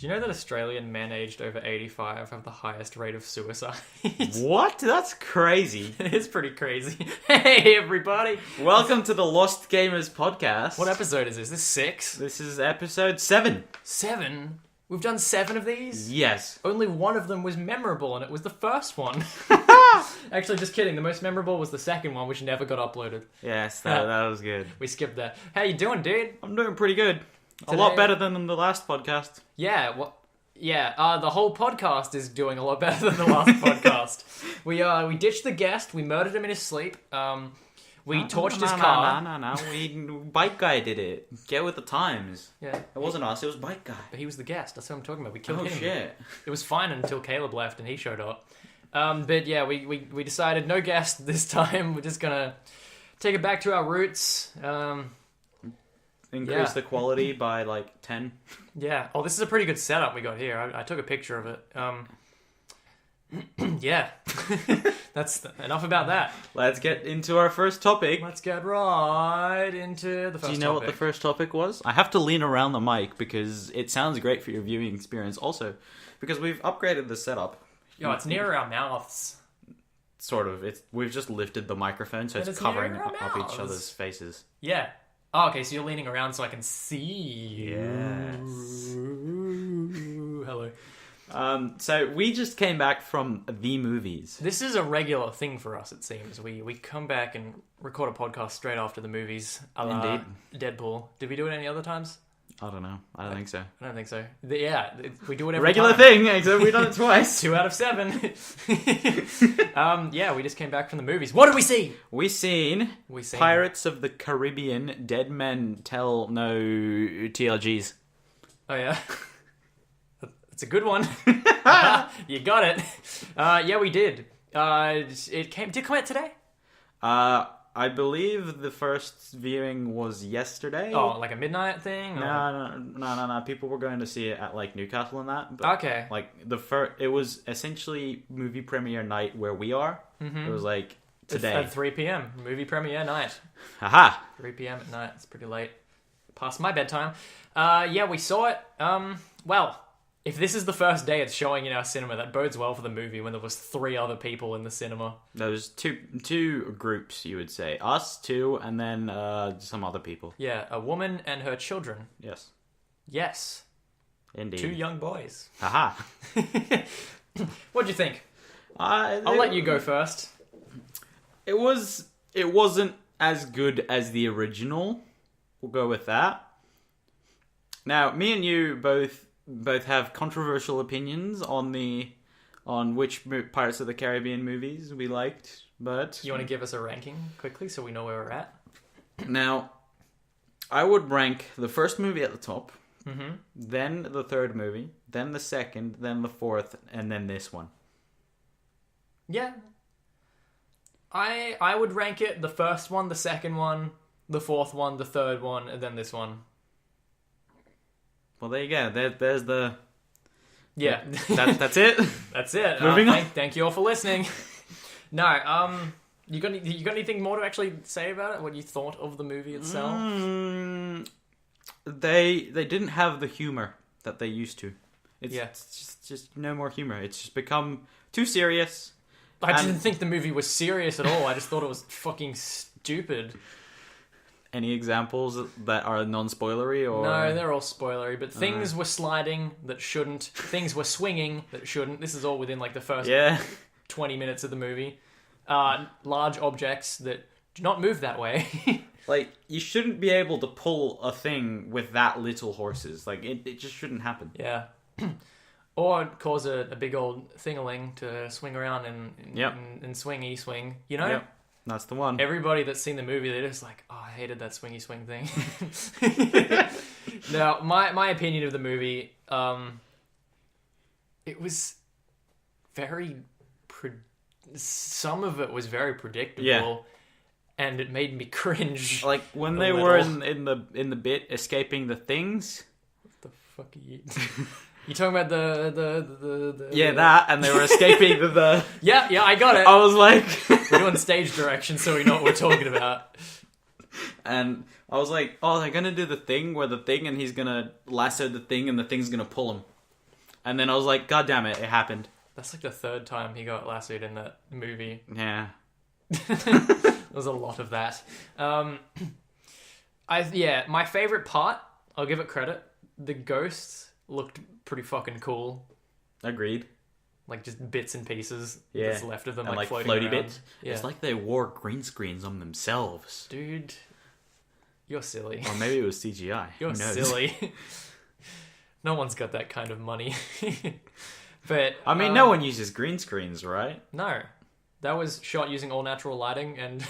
Do you know that Australian men aged over 85 have the highest rate of suicide? What? That's crazy. It is pretty crazy. Hey, everybody. Welcome to the Lost Gamers podcast. What episode is this? This is 6? This is episode 7. 7? We've done 7 of these? Yes. Only one of them was memorable, and it was the first one. Actually, just kidding. The most memorable was the second one, which never got uploaded. Yes, that was good. We skipped that. How you doing, dude? I'm doing pretty good. Today, a lot better than the last podcast. Yeah, the whole podcast is doing a lot better than the last podcast. We ditched the guest, we murdered him in his sleep, we torched his car. No. Bike Guy did it. Get with the times. Yeah. It wasn't us, it was Bike Guy. But he was the guest, that's what I'm talking about. We killed him. Oh, shit. It was fine until Caleb left and he showed up. But yeah, we decided no guest this time. We're just gonna take it back to our roots. Increase the quality by like 10. Yeah. Oh, this is a pretty good setup we got here. I took a picture of it. Yeah. That's enough about that. Let's get into our first topic. Let's get right into the first topic. Do you know what the first topic was? I have to lean around the mic because it sounds great for your viewing experience. Also, because we've upgraded the setup. Yo, it's near our mouths. Sort of. We've just lifted the microphone so it's covering up each other's faces. Yeah. Oh, okay, so you're leaning around so I can see. Yes. Hello. So we just came back from the movies. This is a regular thing for us, it seems. We come back and record a podcast straight after the movies. Indeed. Deadpool. Did we do it any other times? I don't know. I don't think so. I don't think so. Yeah, we do it every regular time. thing, except we've done it twice. 2 out of 7. Yeah, we just came back from the movies. What did we see? We seen Pirates of the Caribbean, Dead Men Tell No TLGs. Oh, yeah? It's a good one. You got it. Yeah, we did. Did it come out today? I believe the first viewing was yesterday. Oh, like a midnight thing? No. People were going to see it at like Newcastle and that. But, okay. Like it was essentially movie premiere night where we are. Mm-hmm. It was like today at 3 p.m. movie premiere night. Haha. 3 p.m. at night. It's pretty late. Past my bedtime. Yeah, we saw it. Well, if this is the first day it's showing in our cinema, that bodes well for the movie when there was 3 other people in the cinema. There was two groups, you would say. Us, 2, and then some other people. Yeah, a woman and her children. Yes. Yes. Indeed. 2 young boys. Haha. What'd you think? I'll let you go first. It wasn't as good as the original. We'll go with that. Now, me and you both have controversial opinions on which Pirates of the Caribbean movies we liked, but... You want to give us a ranking quickly so we know where we're at? Now, I would rank the first movie at the top, mm-hmm. then the third movie, then the second, then the fourth, and then this one. Yeah. I would rank it the first one, the second one, the fourth one, the third one, and then this one. Well, there you go. There's the... Yeah. That's it? That's it. Moving on. Thank you all for listening. No, you got anything more to actually say about it? What you thought of the movie itself? They didn't have the humor that they used to. It's just no more humor. It's just become too serious. I didn't think the movie was serious at all. I just thought it was fucking stupid. Any examples that are non-spoilery? Or... No, they're all spoilery, but things were sliding that shouldn't. Things were swinging that shouldn't. This is all within like the first 20 minutes of the movie. Large objects that do not move that way. Like, you shouldn't be able to pull a thing with that little horses. Like, it just shouldn't happen. Yeah. Or cause a big old thing-a-ling to swing around and swing. You know? Yep. That's the one. Everybody that's seen the movie, they're just like, oh, I hated that swingy swing thing. Now, my opinion of the movie, it was very... some of it was very predictable. Yeah. And it made me cringe. Like, when they were in the bit escaping the things... What the fuck are you... You talking about the that, and they were escaping the... Yeah, I got it. I was like... We're doing stage direction so we know what we're talking about. And I was like, oh, they're going to do the thing where the thing, and he's going to lasso the thing, and the thing's going to pull him. And then I was like, God damn it happened. That's like the third time he got lassoed in that movie. Yeah. There's a lot of that. My favorite part, I'll give it credit, the ghosts looked pretty fucking cool. Agreed. Like just bits and pieces that's left of them, and like floating floaty around. bits. Yeah. It's like they wore green screens on themselves. Dude, you're silly. Or maybe it was CGI. You're silly. No one's got that kind of money. But I mean, no one uses green screens, right? No. That was shot using all natural lighting, and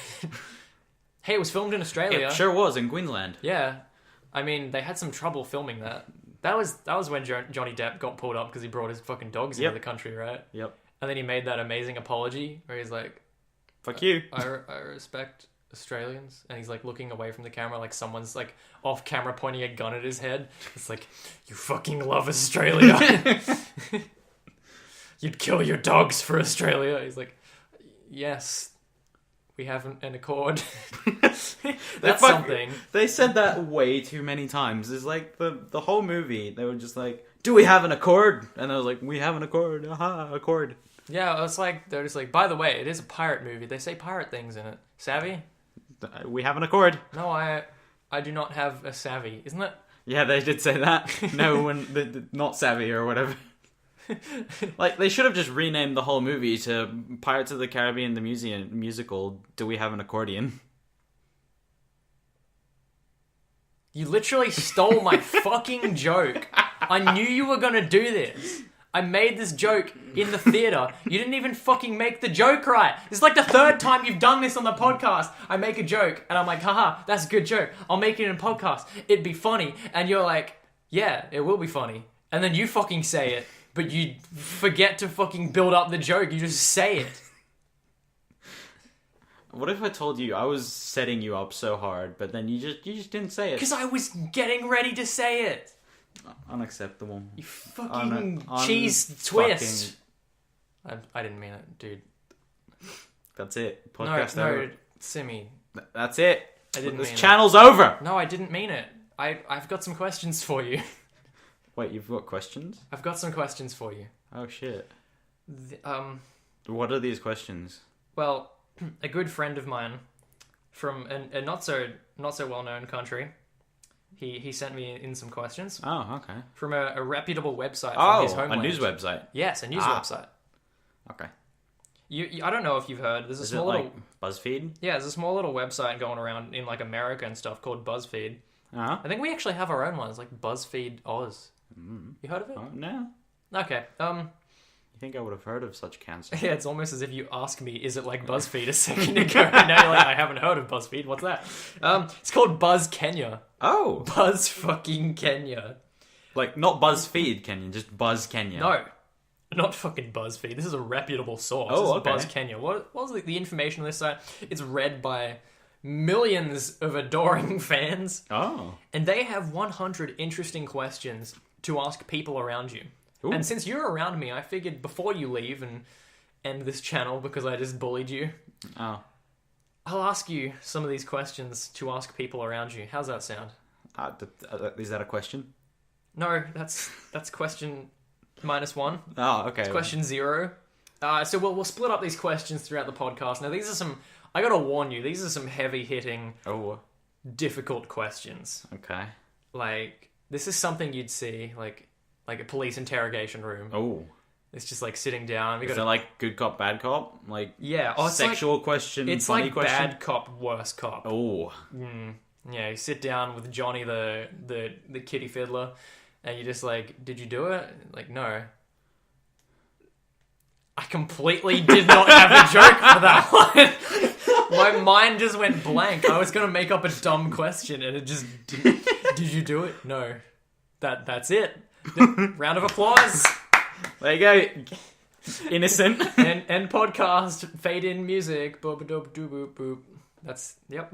hey, it was filmed in Australia. It sure was, in Queensland. Yeah. I mean, they had some trouble filming that. That was when Johnny Depp got pulled up because he brought his fucking dogs into the country, right? Yep. And then he made that amazing apology where he's like, fuck you. I respect Australians. And he's like looking away from the camera like someone's like off camera pointing a gun at his head. It's like, you fucking love Australia. You'd kill your dogs for Australia. He's like, yes, we have an accord. That's something. They said that way too many times. It's like the whole movie, they were just like, do we have an accord? And I was like, we have an accord. Aha, accord. Yeah, it's like, they're just like, by the way, it is a pirate movie. They say pirate things in it. Savvy? We have an accord. No, I do not have a savvy. Isn't it? Yeah, they did say that. No, when not savvy or whatever. Like, they should have just renamed the whole movie to Pirates of the Caribbean, the musical, Do We Have an Accordion? You literally stole my fucking joke. I knew you were gonna do this. I made this joke in the theater. You didn't even fucking make the joke right. This is like the third time you've done this on the podcast. I make a joke, and I'm like, haha, that's a good joke. I'll make it in a podcast. It'd be funny. And you're like, yeah, it will be funny. And then you fucking say it. But you forget to fucking build up the joke. You just say it. What if I told you I was setting you up so hard, but then you just didn't say it? Because I was getting ready to say it. Unacceptable. You fucking cheese twist. I didn't mean it, dude. That's it. Podcast over. No, Simi. That's it. I didn't mean This channel's over. No, I didn't mean it. I've got some questions for you. Wait, you've got questions? I've got some questions for you. Oh shit. What are these questions? Well, a good friend of mine from a not so well known country, he sent me in some questions. Oh, okay. From a reputable website from his homeland. A news website. Yes, a news website. Okay. I don't know if you've heard. There's a small little BuzzFeed. Yeah, there's a small little website going around in like America and stuff called BuzzFeed. Uh-huh. I think we actually have our own one. It's like BuzzFeed Oz. You heard of it? No. Okay. You think I would have heard of such cancer? Yeah, it's almost as if you asked me, is it like BuzzFeed a second ago? And now you're like, I haven't heard of BuzzFeed. What's that? It's called Buzz Kenya. Oh. Buzz fucking Kenya. Like, not BuzzFeed Kenya, just Buzz Kenya. No. Not fucking BuzzFeed. This is a reputable source. Oh, this is okay. Buzz Kenya. What was the information on this site? It's read by millions of adoring fans. Oh. And they have 100 interesting questions to ask people around you. Ooh. And since you're around me, I figured before you leave and end this channel because I just bullied you, I'll ask you some of these questions to ask people around you. How's that sound? Is that a question? No, that's question -1. Oh, okay. It's question 0. So we'll split up these questions throughout the podcast. Now, these are some... I gotta warn you, these are some heavy-hitting, difficult questions. Okay. Like, this is something you'd see, like a police interrogation room. Oh. It's just like sitting down. Is it like good cop, bad cop? Like, yeah, sexual question, it's funny like question? bad cop, worse cop. Oh. Yeah, you sit down with Johnny the kitty fiddler, and you're just like, did you do it? Like, no. I completely did not have a joke for that one. My mind just went blank. I was going to make up a dumb question, and it just didn't. Did you do it? No. That's it. Round of applause. There you go. Innocent. End podcast. Fade in music. Boop doop doop boop boop. That's yep.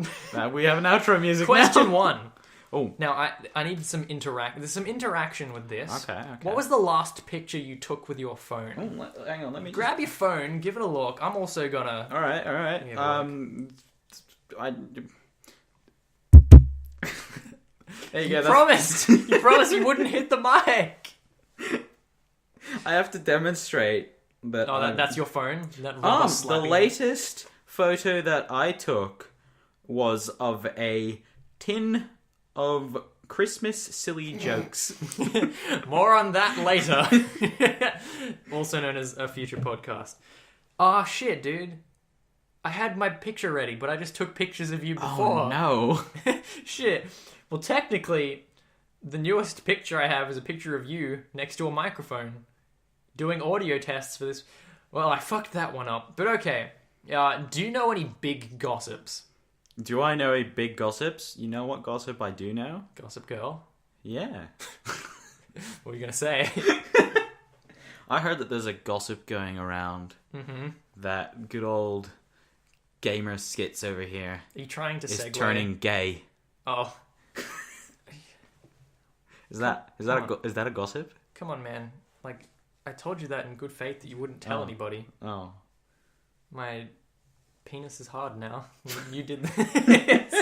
We have an outro music. Question now. 1. Oh. Now I need some There's some interaction with this. Okay. What was the last picture you took with your phone? Oh, hang on. Let me grab your phone. Give it a look. I'm also gonna. All right. There you go. You promised you wouldn't hit the mic. I have to demonstrate that. Oh, that's your phone? The latest photo that I took was of a tin of Christmas silly jokes. More on that later. Also known as a future podcast. Oh, shit, dude. I had my picture ready, but I just took pictures of you before. Oh, no. Shit. Well, technically, the newest picture I have is a picture of you next to a microphone doing audio tests for this. Well, I fucked that one up. But okay. Do you know any big gossips? Do I know a big gossips? You know what gossip I do know? Gossip Girl? Yeah. What are you going to say? I heard that there's a gossip going around that good old gamer skits over here Are you trying to is segue? turning gay. Oh. Is that a gossip? Come on, man. Like, I told you that in good faith that you wouldn't tell anybody. Oh. My penis is hard now. You did this.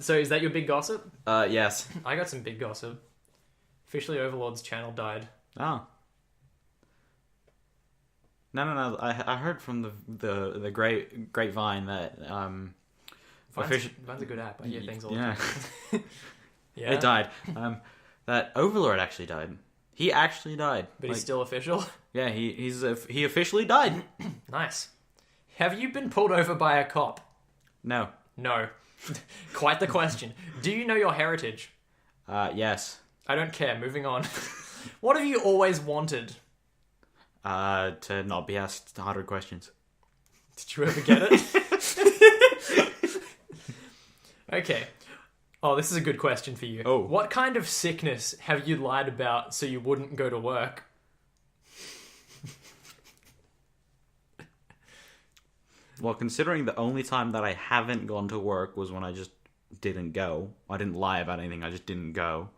So is that your big gossip? Yes. I got some big gossip. Officially, Overlord's channel died. Oh. No. I heard from the grapevine that Vine's a good app. I hear things all the time. Yeah. It died. That Overlord actually died. He actually died. But he's still official? Yeah, he officially died. Nice. Have you been pulled over by a cop? No. No. Quite the question. Do you know your heritage? Yes. I don't care. Moving on. What have you always wanted? To not be asked harder questions. Did you ever get it? Okay. Oh, this is a good question for you. Oh. What kind of sickness have you lied about so you wouldn't go to work? Well, considering the only time that I haven't gone to work was when I just didn't go. I didn't lie about anything, I just didn't go.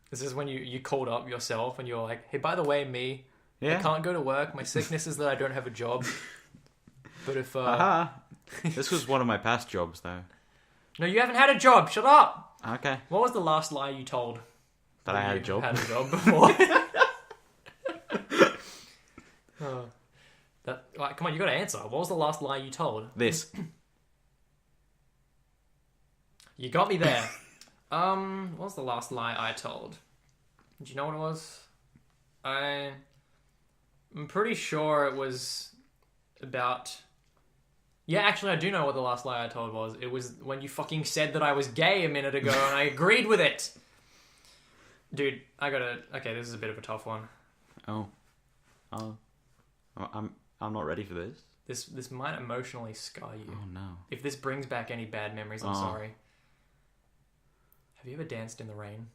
This is when you called up yourself and you're like, hey, by the way, me, Yeah. I can't go to work. My sickness is that I don't have a job. But if... This was one of my past jobs, though. No, you haven't had a job. Shut up. Okay. What was the last lie you told? That I had a job? Had a job before. Oh. Come on, you got to answer. What was the last lie you told? This. You got me there. What was the last lie I told? Do you know what it was? I'm pretty sure it was about... Yeah, actually, I do know what the last lie I told was. It was when you fucking said that I was gay a minute ago, and I agreed with it. Dude, I gotta... Okay, this is a bit of a tough one. Oh. I'm not ready for this. This might emotionally scar you. Oh, no. If this brings back any bad memories, I'm sorry. Have you ever danced in the rain?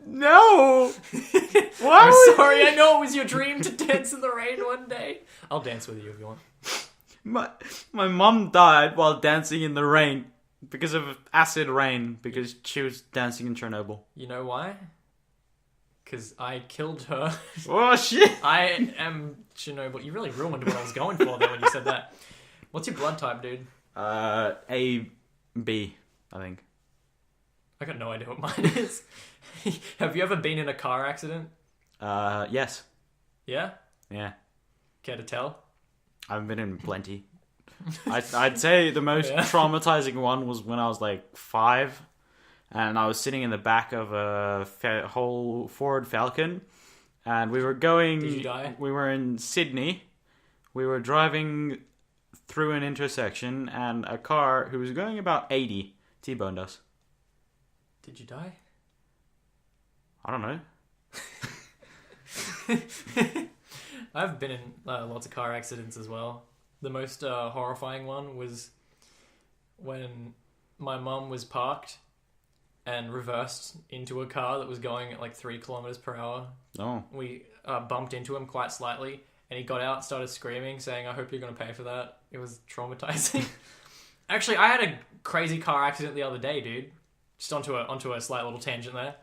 No! Why I'm sorry, I know it was your dream to dance in the rain one day. I'll dance with you if you want. My mum died while dancing in the rain because of acid rain because she was dancing in Chernobyl. You know why? Because I killed her. Oh, shit! I am Chernobyl. You really ruined what I was going for there when you said that. What's your blood type, dude? A, B, I think. I got no idea what mine is. Have you ever been in a car accident? Yes. Yeah? Yeah. Care to tell? I've been in plenty. I'd say the most traumatizing one was when I was like 5, and I was sitting in the back of a whole Ford Falcon, and we were going... Did you die? We were in Sydney. We were driving through an intersection, and a car who was going about 80 T-boned us. Did you die? I don't know. I've been in lots of car accidents as well. The most horrifying one was when my mum was parked and reversed into a car that was going at like 3 kilometers per hour. Oh. We bumped into him quite slightly, and he got out, started screaming, saying, "I hope you're going to pay for that." It was traumatizing. Actually, I had a crazy car accident the other day, dude. Just onto a slight little tangent there.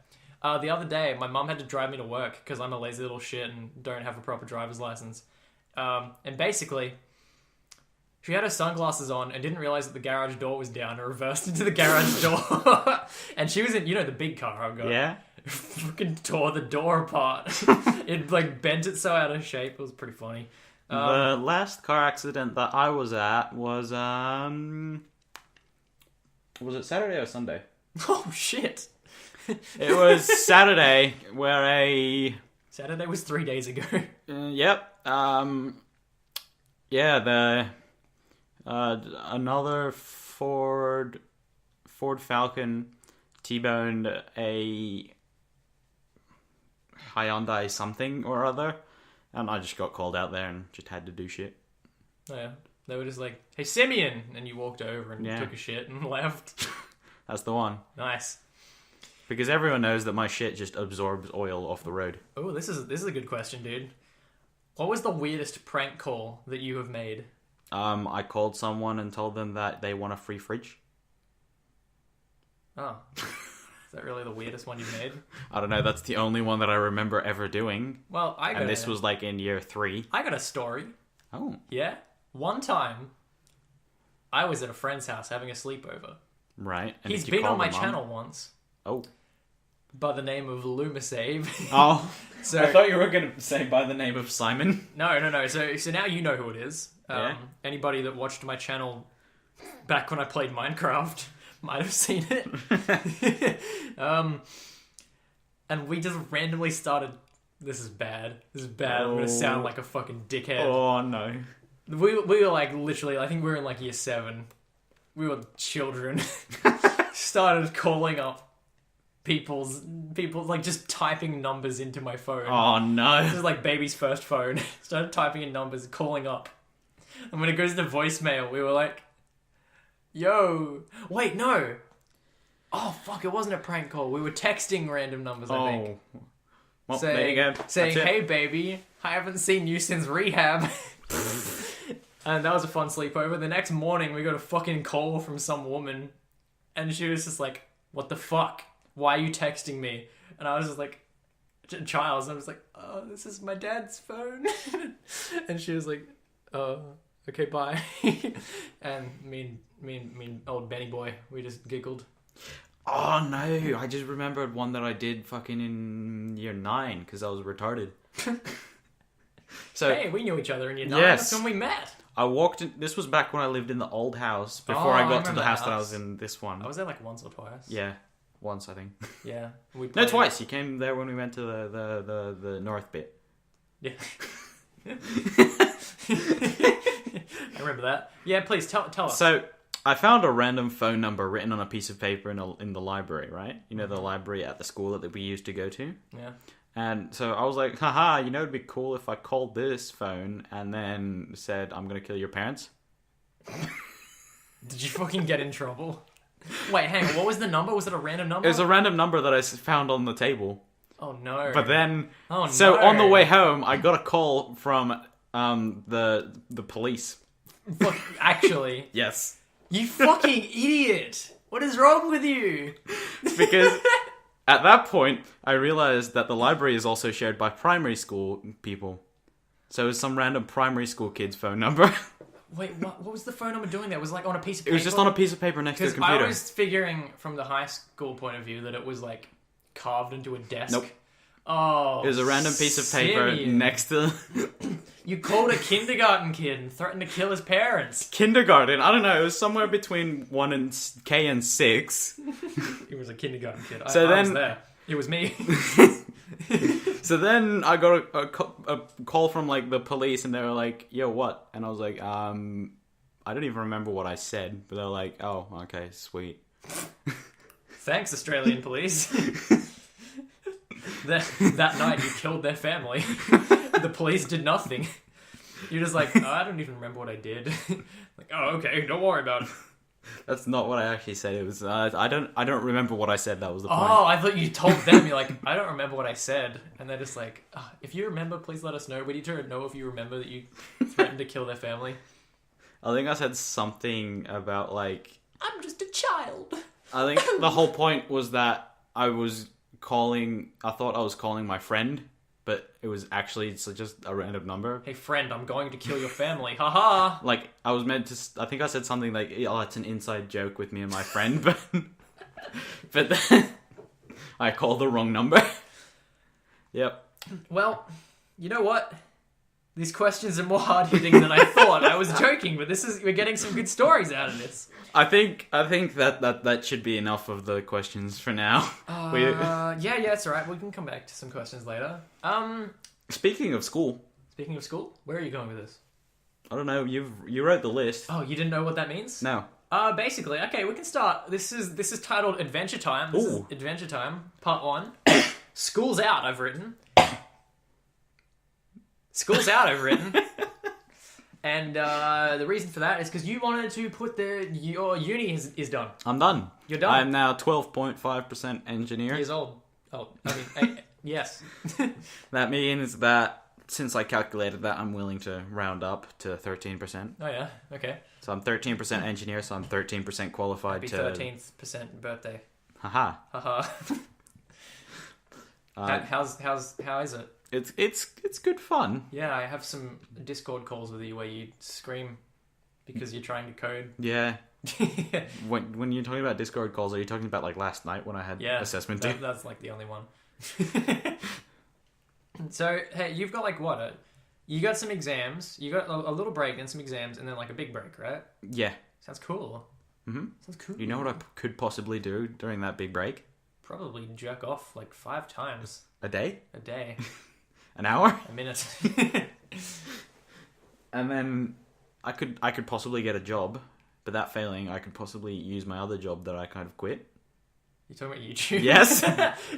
The other day, my mum had to drive me to work because I'm a lazy little shit and don't have a proper driver's license. And basically, She had her sunglasses on and didn't realize that the garage door was down and reversed into the garage door. And she was in, the big car I've got. Yeah. Fucking tore the door apart. It like bent it so out of shape. It was pretty funny. The last car accident that I was at was it Saturday or Sunday? Oh shit! It was Saturday, Saturday was 3 days ago. Yep. Yeah. Another Ford Falcon T-boned a Hyundai something or other, and I just got called out there and just had to do shit. Oh, yeah. They were just like, "Hey, Simeon!" And you walked over and took a shit and left. That's the one. Nice. Because everyone knows that my shit just absorbs oil off the road. Oh, this is a good question, dude. What was the weirdest prank call that you have made? I called someone and told them that they want a free fridge. Oh. Is that really the weirdest one you've made? I don't know, that's the only one that I remember ever doing. Well, this was like in year 3. I got a story. Oh. Yeah? One time, I was at a friend's house having a sleepover. Right. And he's been on my channel once. Oh. By the name of Lumisave. Oh. So I thought you were going to say by the name of Simon. No. So now you know who it is. Yeah. Anybody that watched my channel back when I played Minecraft might have seen it. And we just randomly started... This is bad. I'm going to sound like a fucking dickhead. Oh, no. We were like literally... I think we were in like year 7. We were children. Started calling up people like just typing numbers into my phone. Oh, no. This is like baby's first phone. Started typing in numbers, calling up. And when it goes to voicemail, we were like, yo, wait, no. Oh, fuck, it wasn't a prank call. We were texting random numbers, I think. Well, there you go. Saying, hey, baby, I haven't seen you since rehab. And that was a fun sleepover. The next morning, we got a fucking call from some woman. And she was just like, what the fuck? Why are you texting me? And I was just like, Charles, I was like, oh, this is my dad's phone. And she was like, oh, okay, bye. And me and old Benny boy, we just giggled. Oh, no. I just remembered one that I did fucking in year 9 because I was retarded. So, hey, we knew each other in year 9. Yes. That's when we met. I walked in... This was back when I lived in the old house before I got to the house that I was in this one. I was there like once or twice. Yeah. Once, I think. Yeah. No, twice. You came there when we went to the north bit. Yeah. I remember that. Yeah, please tell us. So, I found a random phone number written on a piece of paper in the library, right? You know, the library at the school that we used to go to? Yeah. And so I was like, haha, it'd be cool if I called this phone and then said, I'm going to kill your parents. Did you fucking get in trouble? Wait, hang on. What was the number? Was it a random number? It was a random number that I found on the table. Oh, no. But then... Oh, no. So on the way home, I got a call from the police. Fuck, actually? Yes. You fucking idiot! What is wrong with you? Because at that point, I realized that the library is also shared by primary school people. So it was some random primary school kid's phone number. Wait, what was the phone number doing there? It was like on a piece of paper? It was just on a piece of paper next to the computer. Because I was figuring from the high school point of view that it was like carved into a desk. Nope. Oh, it was a random piece of paper Simeon. next to... You called a kindergarten kid and threatened to kill his parents. Kindergarten? I don't know. It was somewhere between 1 and K and 6. It was a kindergarten kid. So I was there. It was me. So then I got a call from like the police and they were like, yo, what? And I was like, I don't even remember what I said. But they're like, oh, okay, sweet. Thanks, Australian police. That night you killed their family. The police did nothing. You're just like, oh, I don't even remember what I did. Like, oh, okay, don't worry about it. That's not what I actually said. It was I don't remember what I said. That was the point. Oh, I thought you told them. You're like, I don't remember what I said, and they're just like, oh, if you remember, please let us know. We need to know if you remember that you threatened to kill their family. I think I said something about like, I'm just a child. I think the whole point was that I thought I was calling my friend, but it was actually just a random number. Hey friend, I'm going to kill your family. Haha. Like, I was meant to... I think I said something like, oh, it's an inside joke with me and my friend, but then I called the wrong number. Yep. Well, you know what? These questions are more hard-hitting than I thought. I was joking, but we're getting some good stories out of this. I think that should be enough of the questions for now. Yeah, it's alright. We can come back to some questions later. Speaking of school, where are you going with this? I don't know. You wrote the list. Oh, you didn't know what that means? No. Basically, okay, we can start. This is titled Adventure Time. This is Adventure Time, Part 1. School's out, I've written. School's out, I've written. And the reason for that is because you wanted to put your uni is done. I'm done. You're done. I'm now 12.5% engineer. Years old. Oh, I mean, yes. That means that since I calculated that, I'm willing to round up to 13%. Oh yeah, okay. So I'm 13% engineer, so I'm 13% qualified to... 13th birthday. Haha. Haha. How is it? It's good fun. Yeah, I have some Discord calls with you where you scream because you're trying to code. Yeah. When you're talking about Discord calls, are you talking about like last night when I had assessment due? That's like the only one. So, hey, you've got like what? You got some exams, you got a little break and some exams, and then like a big break, right? Yeah. Sounds cool. Mm-hmm. Sounds cool. You know what I could possibly do during that big break? Probably jerk off like 5 times. A day? A day. An hour? A minute. And then I could possibly get a job, but that failing, I could possibly use my other job that I kind of quit. You talking about YouTube? Yes.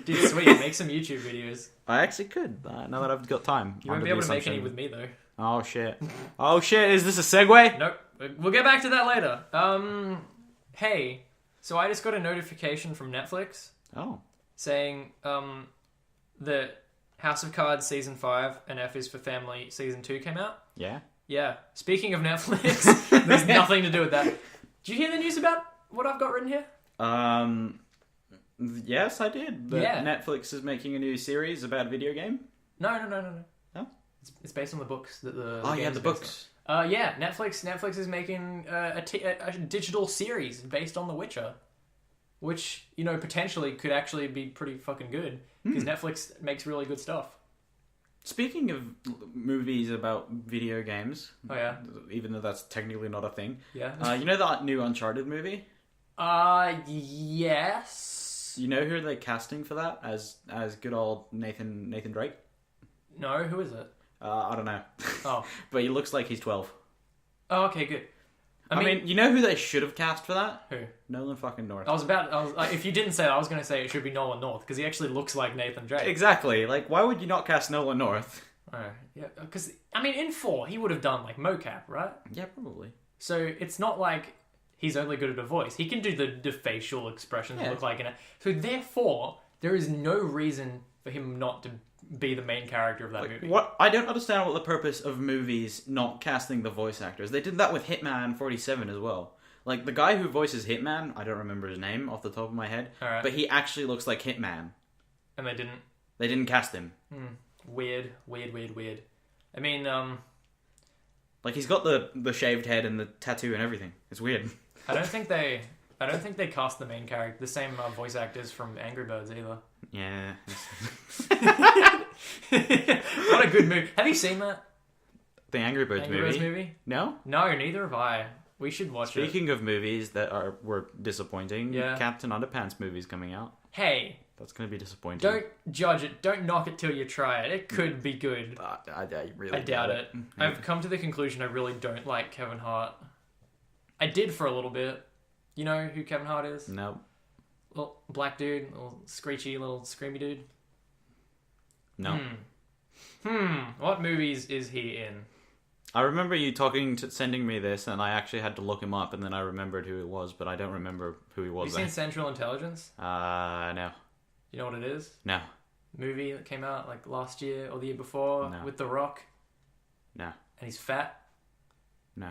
Dude, sweet. Make some YouTube videos. I actually could, now that I've got time. You won't be able to make any with me, though. Oh, shit. Oh, shit. Is this a segue? Nope. We'll get back to that later. Hey. So I just got a notification from Netflix. Oh. Saying, that House of Cards Season 5 and F is for Family Season 2 came out. Yeah? Yeah. Speaking of Netflix, there's nothing to do with that. Did you hear the news about what I've got written here? Yes, I did. But yeah. Netflix is making a new series about a video game? No. No? It's based on the books that the the books. Yeah, Netflix is making a digital series based on The Witcher, which, you know, potentially could actually be pretty fucking good because Netflix makes really good stuff. Speaking of movies about video games, oh yeah, even though that's technically not a thing. Yeah. You know that new Uncharted movie? Yes. You know who they're casting for that as good old Nathan Drake? No, who is it? I don't know. Oh. But he looks like he's 12. Oh, okay, good. I mean, you know who they should have cast for that? Who? Nolan fucking North. If you didn't say that, I was going to say it should be Nolan North, because he actually looks like Nathan Drake. Exactly. Like, why would you not cast Nolan North? Oh, yeah, because, I mean, in 4, he would have done, like, mocap, right? Yeah, probably. So, it's not like he's only good at a voice. He can do the facial expressions look like in it. So, therefore, there is no reason for him not to be the main character of that movie. What? I don't understand what the purpose of movies not casting the voice actors. They did that with Hitman 47 as well. Like, the guy who voices Hitman, I don't remember his name off the top of my head, but he actually looks like Hitman. And they didn't? They didn't cast him. Weird. I mean, like, he's got the shaved head and the tattoo and everything. It's weird. I don't think they cast the main character, the same voice actors from Angry Birds either. Yeah. What a good movie. Have you seen that? The Angry Birds movie? No? No, neither have I. We should watch it. Speaking of movies that were disappointing, Captain Underpants movie's coming out. Hey. That's going to be disappointing. Don't judge it. Don't knock it till you try it. It could be good. I really doubt it. I've come to the conclusion I really don't like Kevin Hart. I did for a little bit. You know who Kevin Hart is? No. Little black dude, little screechy, little screamy dude. No. What movies is he in? I remember you sending me this, and I actually had to look him up, and then I remembered who it was, but I don't remember who he was. Have you seen Central Intelligence? No. You know what it is? No. Movie that came out like last year or the year before with The Rock? No. And he's fat? No.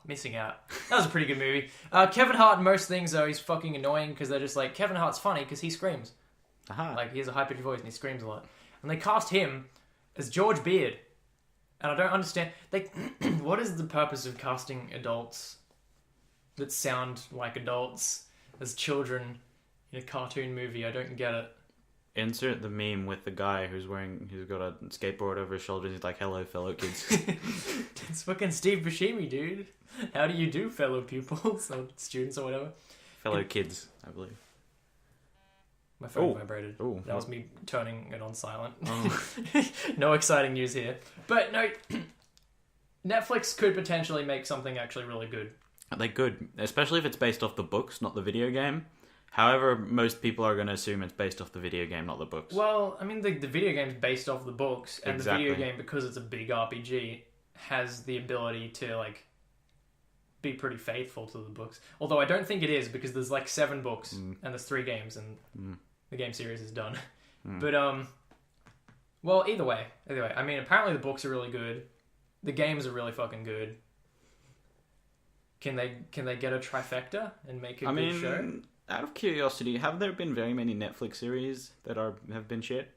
Missing out. That was a pretty good movie. Kevin Hart in most things, though, he's fucking annoying because they're just like, Kevin Hart's funny because he screams. Aha. Like, he has a high-pitched voice and he screams a lot. and they cast him as George Beard. And I don't understand. What is the purpose of casting adults that sound like adults as children in a cartoon movie? I don't get it. Insert the meme with the guy who's got a skateboard over his shoulder. He's like, "Hello, fellow kids." It's fucking Steve Buscemi, dude. How do you do, fellow pupils or students or whatever? Fellow kids, I believe. My phone vibrated. Ooh. That was me turning it on silent. Oh. No exciting news here. But no, Netflix could potentially make something actually really good. They could, especially if it's based off the books, not the video game. However, most people are going to assume it's based off the video game, not the books. Well, I mean, the video game's based off the books, and exactly. The video game, because it's a big RPG, has the ability to, like, be pretty faithful to the books. Although I don't think it is, because there's, like, 7 books, and there's 3 games, and the game series is done. But, well, either way. I mean, apparently the books are really good. The games are really fucking good. Can they get a trifecta and make a good show? Out of curiosity, have there been very many Netflix series that have been shit?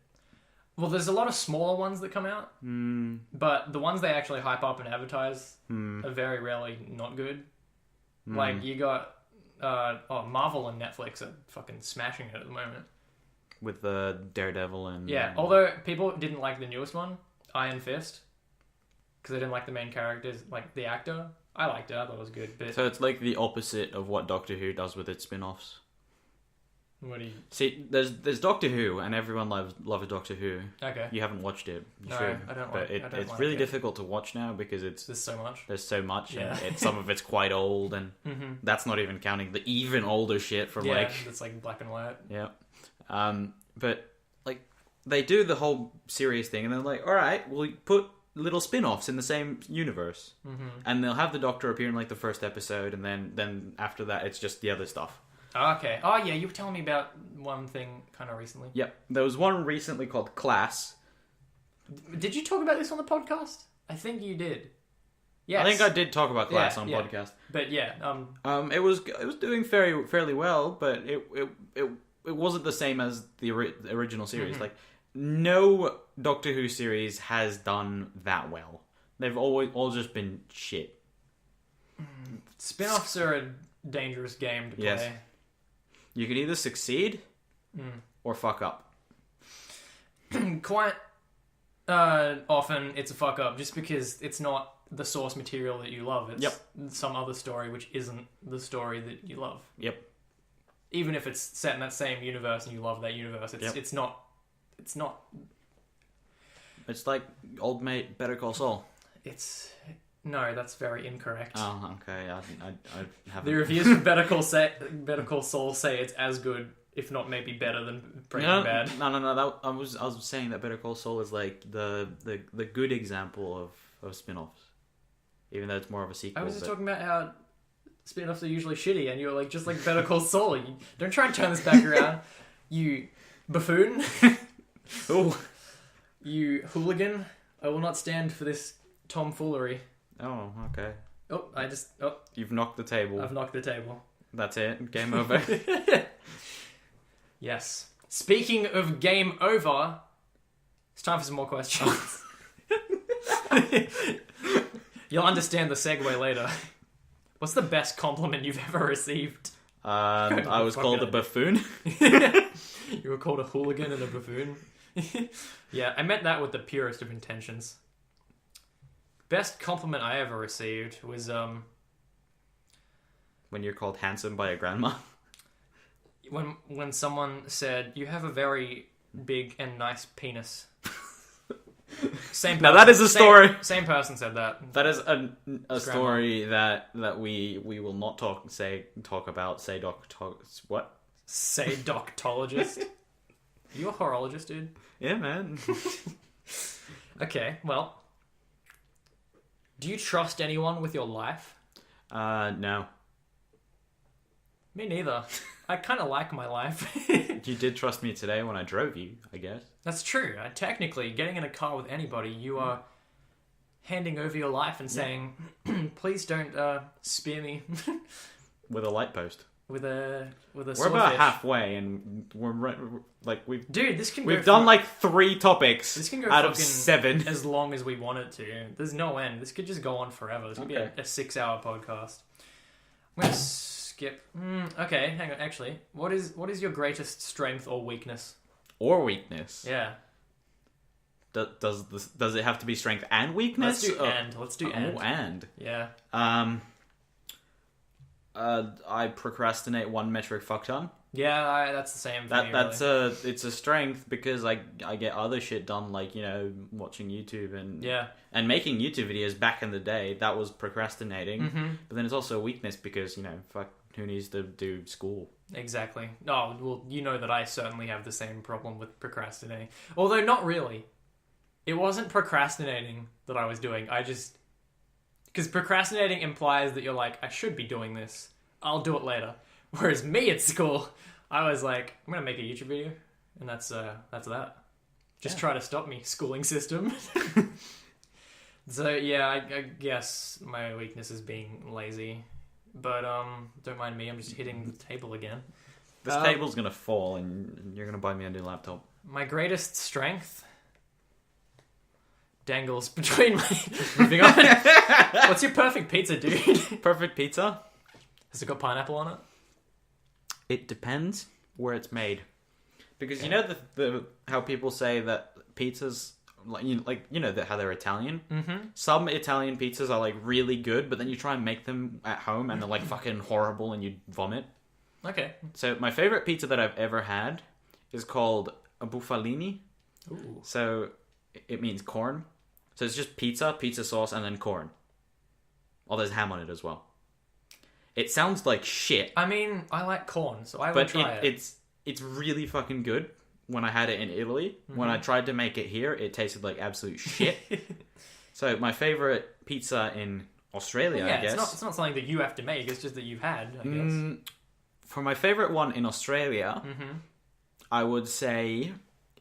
Well, there's a lot of smaller ones that come out, but the ones they actually hype up and advertise are very rarely not good. Like, you got Marvel and Netflix are fucking smashing it at the moment. With the Daredevil and... Yeah, although people didn't like the newest one, Iron Fist, because they didn't like the main characters, like the actor. I liked it, I thought it was good. But... So it's like the opposite of what Doctor Who does with its spin-offs. What do you... See, there's Doctor Who, and everyone loves Doctor Who. Okay. You haven't watched it. You no, should. I don't but like it. It's really difficult to watch now because there's so much. Yeah. And some of it's quite old, and that's not even counting the even older shit from it's like black and white. Yeah. But, like, they do the whole series thing, and they're like, alright, we'll put little spin-offs in the same universe. And they'll have the Doctor appear in, like, the first episode, and then after that, it's just the other stuff. Okay. Oh, yeah, you were telling me about one thing kind of recently. Yep. There was one recently called Class. Did you talk about this on the podcast? I think you did. Yes. I think I did talk about Class on podcast. But yeah, it was doing fairly well, but it wasn't the same as the original series. Like, no Doctor Who series has done that well. They've all just been shit. Spin-offs are a dangerous game to play. Yes. You could either succeed or fuck up. Quite often it's a fuck up just because it's not the source material that you love. It's some other story which isn't the story that you love. Yep. Even if it's set in that same universe and you love that universe, it's not. It's like old mate Better Call Saul. No, that's very incorrect. Oh, okay. I haven't. The reviews for Better Call Saul say it's as good, if not maybe better than Breaking Bad. No. I was saying that Better Call Saul is like the good example of spin-offs, even though it's more of a sequel. I was just talking about how spin-offs are usually shitty, and you're like, just like Better Call Saul. Don't try and turn this back around, you buffoon. Oh, you hooligan. I will not stand for this tomfoolery. Oh, okay. You've knocked the table. I've knocked the table. That's it. Game over. Yes. Speaking of game over, it's time for some more questions. You'll understand the segue later. What's the best compliment you've ever received? I was called a buffoon. You were called a hooligan and a buffoon? Yeah, I meant that with the purest of intentions. Best compliment I ever received was when you're called handsome by a grandma. When someone said, "You have a very big and nice penis." Same person, now that is a story. Same person said that. That is a story that we will not talk about. What? Say doctologist. You a horologist, dude? Yeah, man. Okay, well. Do you trust anyone with your life? No. Me neither. I kind of like my life. You did trust me today when I drove you, I guess. That's true. Technically, getting in a car with anybody, you are handing over your life and saying, please don't spear me. With a light post. with a We're swordfish. about halfway, and we've done like 3 topics this can go out of 7. as long as we want it to. There's no end. This could just go on forever. This could be a 6-hour podcast. I'm gonna skip. Okay, hang on. Actually, what is your greatest strength or weakness? Or weakness. Yeah. Does it have to be strength and weakness? Let's do and. Oh, and. Yeah. I procrastinate 1 metric fuck ton. Yeah, that's the same for me, really. It's a strength because I get other shit done, like, watching YouTube and making YouTube videos back in the day. That was procrastinating. Mm-hmm. But then it's also a weakness because, fuck, who needs to do school? Exactly. Oh, well, you know that I certainly have the same problem with procrastinating. Although not really. It wasn't procrastinating that I was doing. Because procrastinating implies that you're like, I should be doing this. I'll do it later. Whereas me at school, I was like, I'm going to make a YouTube video. And that's that. Just try to stop me, schooling system. So, yeah, I guess my weakness is being lazy. But don't mind me, I'm just hitting the table again. This table's going to fall and you're going to buy me a new laptop. My greatest strength dangles between my... Moving on. What's your perfect pizza, dude? Perfect pizza? Has it got pineapple on it? It depends where it's made. Because the how people say that pizzas... how they're Italian? Mm-hmm. Some Italian pizzas are, really good, but then you try and make them at home and they're, fucking horrible and you vomit. Okay. So, my favorite pizza that I've ever had is called a bufalini. Ooh. So, it means corn. So it's just pizza sauce, and then corn. Oh, there's ham on it as well. It sounds like shit. I mean, I like corn, so I would try it. It's really fucking good. When I had it in Italy, when I tried to make it here, it tasted like absolute shit. So my favorite pizza in Australia, I guess. It's not something that you have to make. It's just that you've had, I guess. For my favorite one in Australia, I would say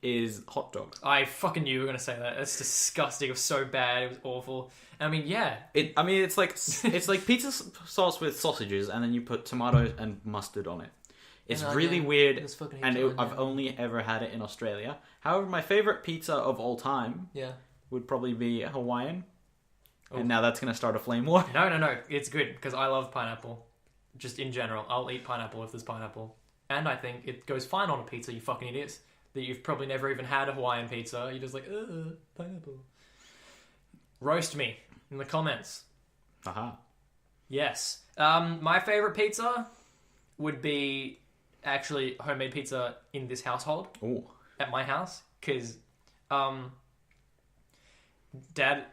is hot dog. I fucking knew you were going to say that. It's disgusting. It was so bad. It was awful. I mean, yeah. It's like pizza sauce with sausages, and then you put tomato and mustard on it. It's really weird, and I've only ever had it in Australia. However, my favorite pizza of all time would probably be Hawaiian. Ooh. And now that's going to start a flame war. No. It's good, because I love pineapple. Just in general. I'll eat pineapple if there's pineapple. And I think it goes fine on a pizza, you fucking idiots. That you've probably never even had a Hawaiian pizza. You're just like, pineapple. Roast me in the comments. Aha. Yes. My favorite pizza would be actually homemade pizza in this household. Ooh. At my house. Because Dad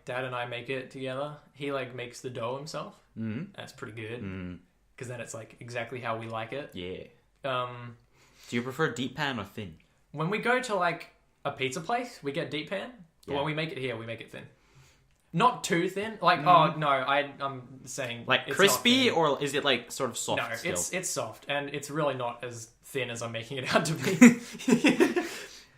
and I make it together. He makes the dough himself. Mm-hmm. That's pretty good. Because then it's exactly how we like it. Yeah. Do you prefer deep pan or thin? When we go to a pizza place, we get deep pan. But when we make it here, we make it thin. Not too thin. Oh no, I'm saying it's crispy, or is it sort of soft? No, still? it's soft, and it's really not as thin as I'm making it out to be.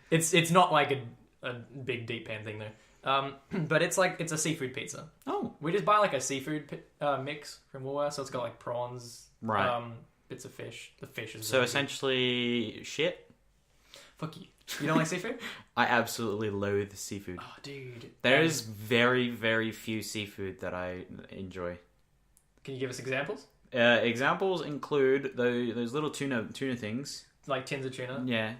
It's not like a big deep pan thing though. But it's a seafood pizza. Oh, we just buy a seafood mix from Woolworths, so it's got prawns, right? Bits of fish. The fish is so really essentially good. Shit. Fuck you. You don't like seafood? I absolutely loathe seafood. Oh, dude. There's very, very few seafood that I enjoy. Can you give us examples? Examples include those little tuna things. Like tins of tuna? Yeah.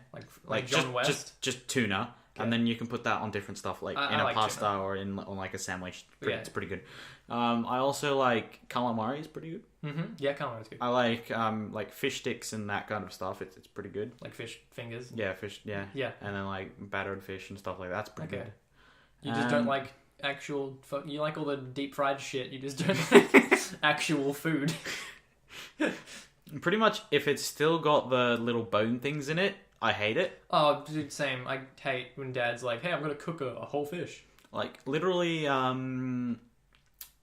Like John West? Just tuna. Okay. And then you can put that on different stuff, in a pasta tuna. Or on a sandwich. It's pretty good. I also like calamari. It's pretty good. Mm-hmm. Yeah, calamari is good. I like fish sticks and that kind of stuff. It's pretty good. Like fish fingers. Yeah, fish. Yeah. Yeah. And then battered fish and stuff like that. That's pretty good. You just don't like actual. You like all the deep fried shit. You just don't like actual food. Pretty much, if it's still got the little bone things in it, I hate it. Oh, dude, same. I hate when Dad's like, "Hey, I'm gonna cook a whole fish." Literally, when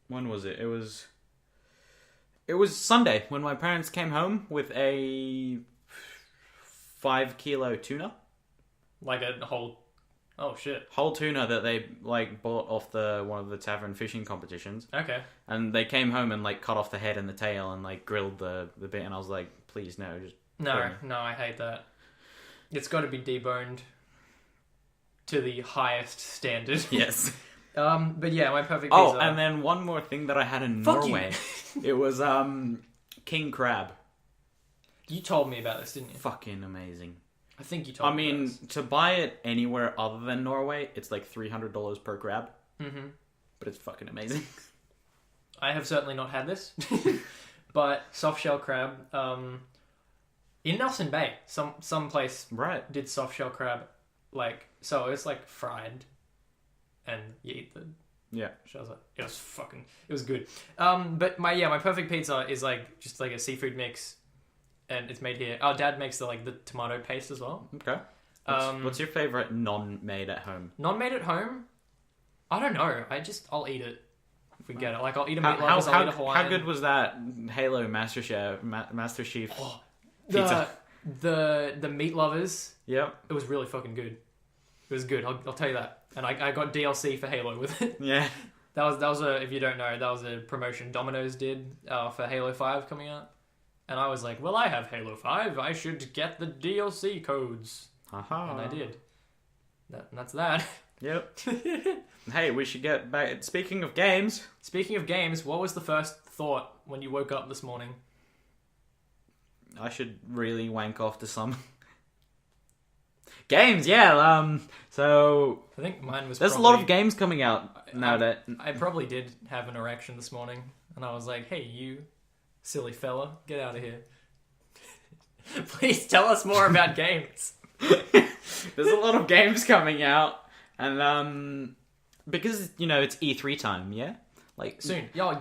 was it? It was Sunday when my parents came home with a 5 kilo tuna. Like a whole Oh shit. Whole tuna that they like bought off one of the tavern fishing competitions. Okay. And they came home and like cut off the head and the tail and like grilled the bit, and I was like, please no, just no, I hate that. It's got to be deboned to the highest standard. Yes. But yeah, my perfect pizza. Oh, and then one more thing that I had in Norway. It was king crab. You told me about this, didn't you? Fucking amazing. I think you told me. I mean, to buy it anywhere other than Norway, it's like $300 per crab. Mm-hmm. But it's fucking amazing. I have certainly not had this, but soft shell crab. In Nelson Bay, some place did soft shell crab, so it's like fried, and you eat the shells. It was good. But my perfect pizza is like just like a seafood mix, and it's made here. Our dad makes the tomato paste as well. Okay. What's your favorite non-made at home? Non-made at home? I don't know. I'll eat it if we get it. Like I'll eat a meatloaf. I'll eat a Hawaiian. How good was that Halo Master Chief pizza? The meat lovers. Yep. It was really fucking good. It was good. I'll tell you that. And I got DLC for Halo with it. Yeah. That was a, if you don't know, that was a promotion Domino's did for Halo 5 coming out. And I was like, well, I have Halo 5. I should get the DLC codes. Aha. And I did. That's that. Yep. Hey, we should get back. Speaking of games, what was the first thought when you woke up this morning? I should really wank off to some games. Yeah. So I think mine was. There's a lot of games coming out now. I probably did have an erection this morning, and I was like, "Hey, you silly fella, get out of here! Please tell us more about games." There's a lot of games coming out. And because it's E3 time, yeah, like soon. Yeah,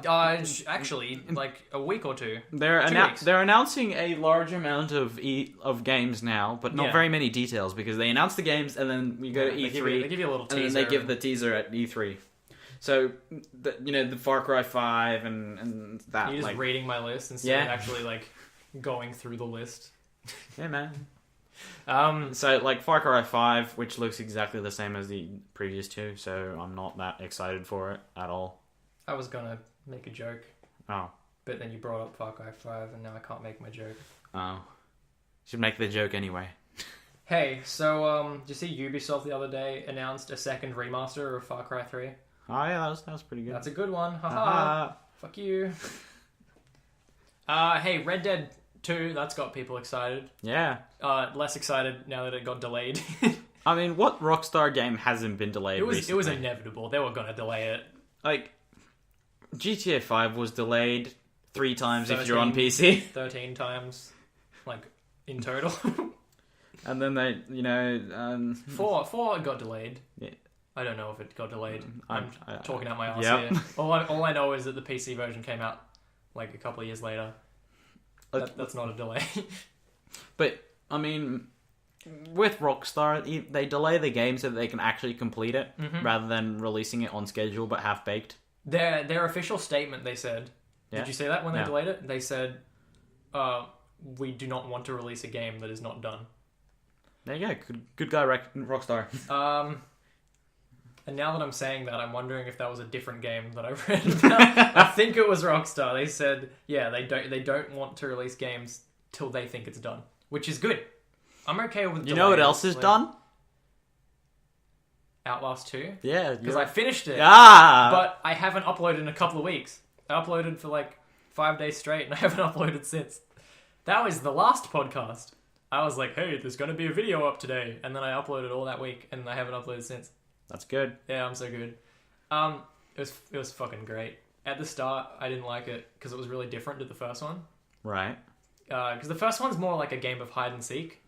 actually, like a week or two. They're announcing a large amount of games now, but not very many details because they announce the games and then we go to E3. They give you a little teaser, and then they give the teaser at E3. So the Far Cry 5 and that. You're just reading my list instead of actually going through the list. Yeah, man. So Far Cry 5, which looks exactly the same as the previous two, so I'm not that excited for it at all. I was gonna make a joke. Oh. But then you brought up Far Cry 5 and now I can't make my joke. Oh. Should make the joke anyway. Hey, so did you see Ubisoft the other day announced a second remaster of Far Cry 3? Oh yeah, that was pretty good. That's a good one. Haha. Fuck you. Hey, Red Dead 2, that's got people excited. Yeah. Less excited now that it got delayed. I mean, what Rockstar game hasn't been delayed recently? It was inevitable. They were going to delay it. Like, GTA 5 was delayed 3 times if you're on PC. 13 times, in total. And then they, 4 got delayed. Yeah. I don't know if it got delayed. I'm talking out my ass yep. here. All I know is that the PC version came out, a couple of years later. That's not a delay. But, I mean, with Rockstar, they delay the game so that they can actually complete it, rather than releasing it on schedule but half-baked. Their official statement, they said... Yeah. Did you see that when they delayed it? They said, we do not want to release a game that is not done. There you go. Good guy, Rockstar. And now that I'm saying that, I'm wondering if that was a different game that I read about. I think it was Rockstar. They said, they don't want to release games till they think it's done, which is good. I'm okay with. You know what else is done? Outlast 2. Yeah, because I finished it. Ah, but I haven't uploaded in a couple of weeks. I uploaded for 5 days straight, and I haven't uploaded since. That was the last podcast. I was like, hey, there's going to be a video up today, and then I uploaded all that week, and I haven't uploaded since. That's good. Yeah, I'm so good. It was fucking great. At the start, I didn't like it because it was really different to the first one. Right. Because the first one's more like a game of hide and seek.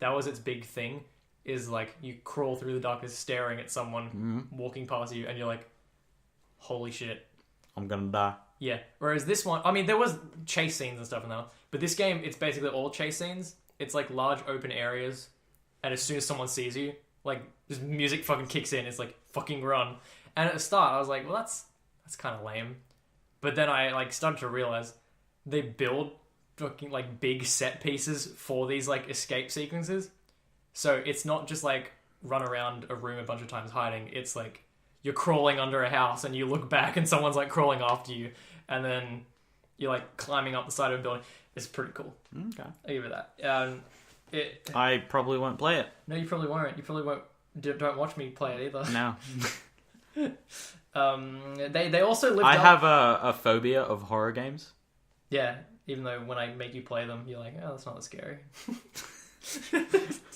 That was its big thing. Is you crawl through the darkness, staring at someone walking past you, and you're like, "Holy shit, I'm gonna die." Yeah. Whereas this one, I mean, there was chase scenes and stuff in there, but this game, it's basically all chase scenes. It's large open areas, and as soon as someone sees you, this music fucking kicks in. It's fucking run. And at the start, I was like, well, that's kind of lame. But then I started to realize they build fucking big set pieces for these escape sequences. So it's not just run around a room a bunch of times hiding. It's like you're crawling under a house and you look back and someone's like crawling after you, and then you're like climbing up the side of a building. It's pretty cool. Okay. I give it that. I probably won't play it. No, you probably won't. You probably won't. Don't watch me play it either. No. They also lived I up... have a phobia of horror games. Yeah, even though when I make you play them, you're like, oh, that's not that scary.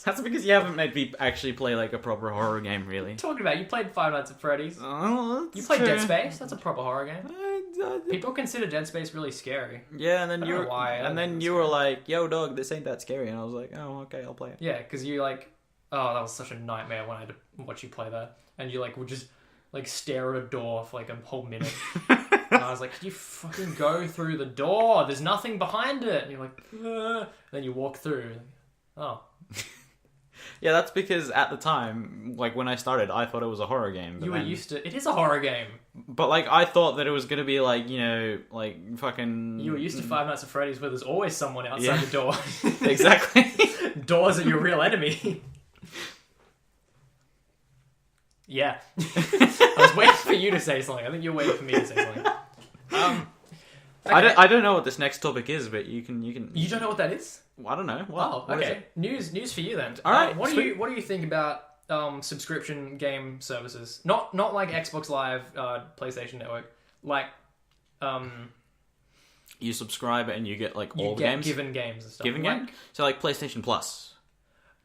That's because you haven't made me actually play like a proper horror game, really. What are you talking about? You played Five Nights at Freddy's. Oh, You played Dead Space. That's a proper horror game. People consider Dead Space really scary. Yeah, and then I don't know why. you were like, "Yo, dog, this ain't that scary," and I was like, "Oh, okay, I'll play it." Yeah, because you like, oh, that was such a nightmare when I had to watch you play that, and you like would just like stare at a door for like a whole minute. And I was like, could you fucking go through the door? There's nothing behind it. And you're like, and then you walk through. Like, oh. Yeah, that's because at the time, like when I started, I thought it was a horror game. You were used to... It is a horror game. But like, I thought that it was going to be like, you know, like fucking... You were used to Five Nights at Freddy's where there's always someone outside the door. Exactly. Doors are your real enemy. Yeah. I was waiting for you to say something. I think you're waiting for me to say something. Okay. I don't know what this next topic is, but you can. You don't know what that is? I don't know. What? Oh, okay. News for you then. All right. What do you think about subscription game services? Not like Xbox Live, PlayStation Network. Like, you subscribe and you get like all you the get games. Given games and stuff. Given game. So like PlayStation Plus.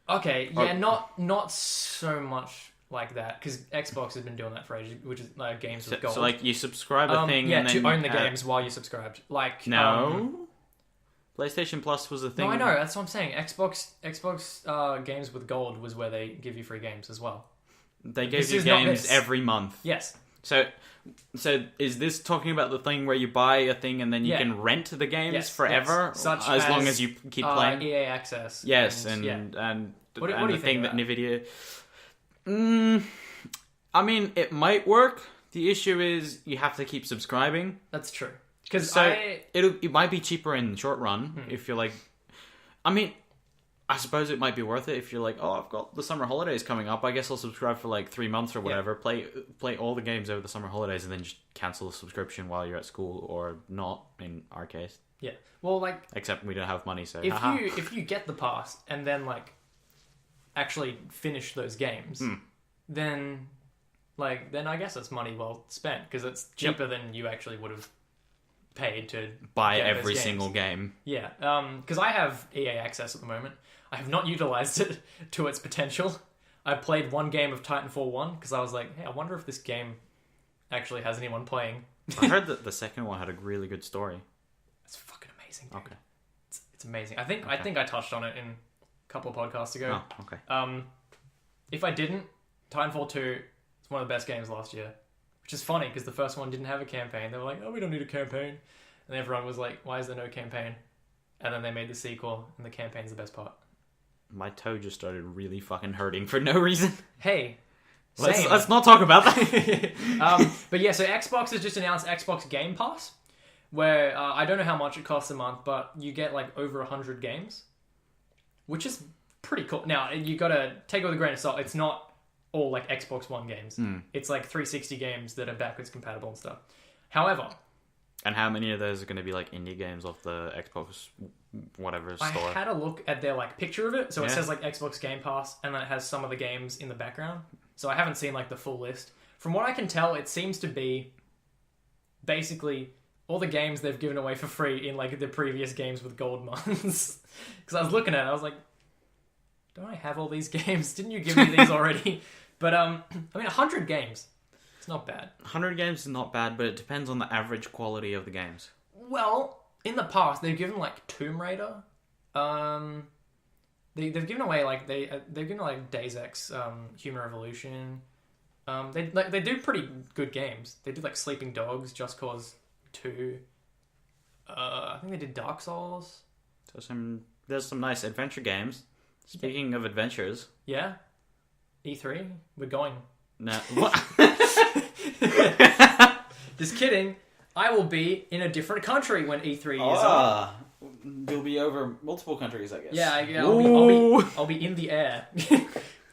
Okay. Yeah. Not so much like that, because Xbox has been doing that for ages, which is games with gold. So like you subscribe a thing, yeah, and then to own the games while you're subscribed. Like no, PlayStation Plus was a thing. No, I know, that's what I'm saying. Xbox games with gold was where they give you free games as well. They gave you games every month. Yes. So is this talking about the thing where you buy a thing and then you can rent the games forever, such as long as you keep playing? EA Access. Yes, and what do the you thing think that Nvidia. I mean, it might work. The issue is you have to keep subscribing. That's true. It might be cheaper in the short run if you're like. I mean, I suppose it might be worth it if you're like, oh, I've got the summer holidays coming up. I guess I'll subscribe for like 3 months or whatever. Yeah. Play all the games over the summer holidays and then just cancel the subscription while you're at school, or not in our case. Yeah. Well, like, except we don't have money, so if you get the pass and then like actually finish those games, then I guess it's money well spent, because it's cheaper than you actually would have paid to buy every single game. Yeah, because I have EA Access at the moment. I have not utilized it to its potential. I played one game of Titanfall 1 because I was like, hey, I wonder if this game actually has anyone playing. I heard that the second one had a really good story. It's fucking amazing, dude. Okay. It's amazing. I think I touched on it in a couple of podcasts ago. Oh, okay. If I didn't, Titanfall 2 is one of the best games last year. Which is funny, because the first one didn't have a campaign. They were like, oh, we don't need a campaign. And everyone was like, why is there no campaign? And then they made the sequel, and the campaign's the best part. My toe just started really fucking hurting for no reason. Hey, let's not talk about that. But yeah, so Xbox has just announced Xbox Game Pass, where I don't know how much it costs a month, but you get like over 100 games, which is pretty cool. Now, you got to take it with a grain of salt. It's not all like Xbox One games. It's like 360 games that are backwards compatible and stuff. However... And how many of those are going to be like indie games off the Xbox whatever store? I had a look at their like picture of it. So it says like Xbox Game Pass, and then it has some of the games in the background. So I haven't seen like the full list. From what I can tell, it seems to be basically all the games they've given away for free in like the previous games with gold months. Because I was looking at it, I was like, don't I have all these games? Didn't you give me these already? But I mean, 100 games. It's not bad. 100 games is not bad, but it depends on the average quality of the games. Well, in the past, they've given like Tomb Raider. They've given away like they've given like Deus Ex, Human Revolution. They do pretty good games. They did like Sleeping Dogs, Just Cause 2. I think they did Dark Souls. So there's some nice adventure games. Speaking of adventures, yeah, E3, we're going. No, what? Just kidding. I will be in a different country when E3 is on. You'll be over multiple countries, I guess. Yeah, I'll be in the air.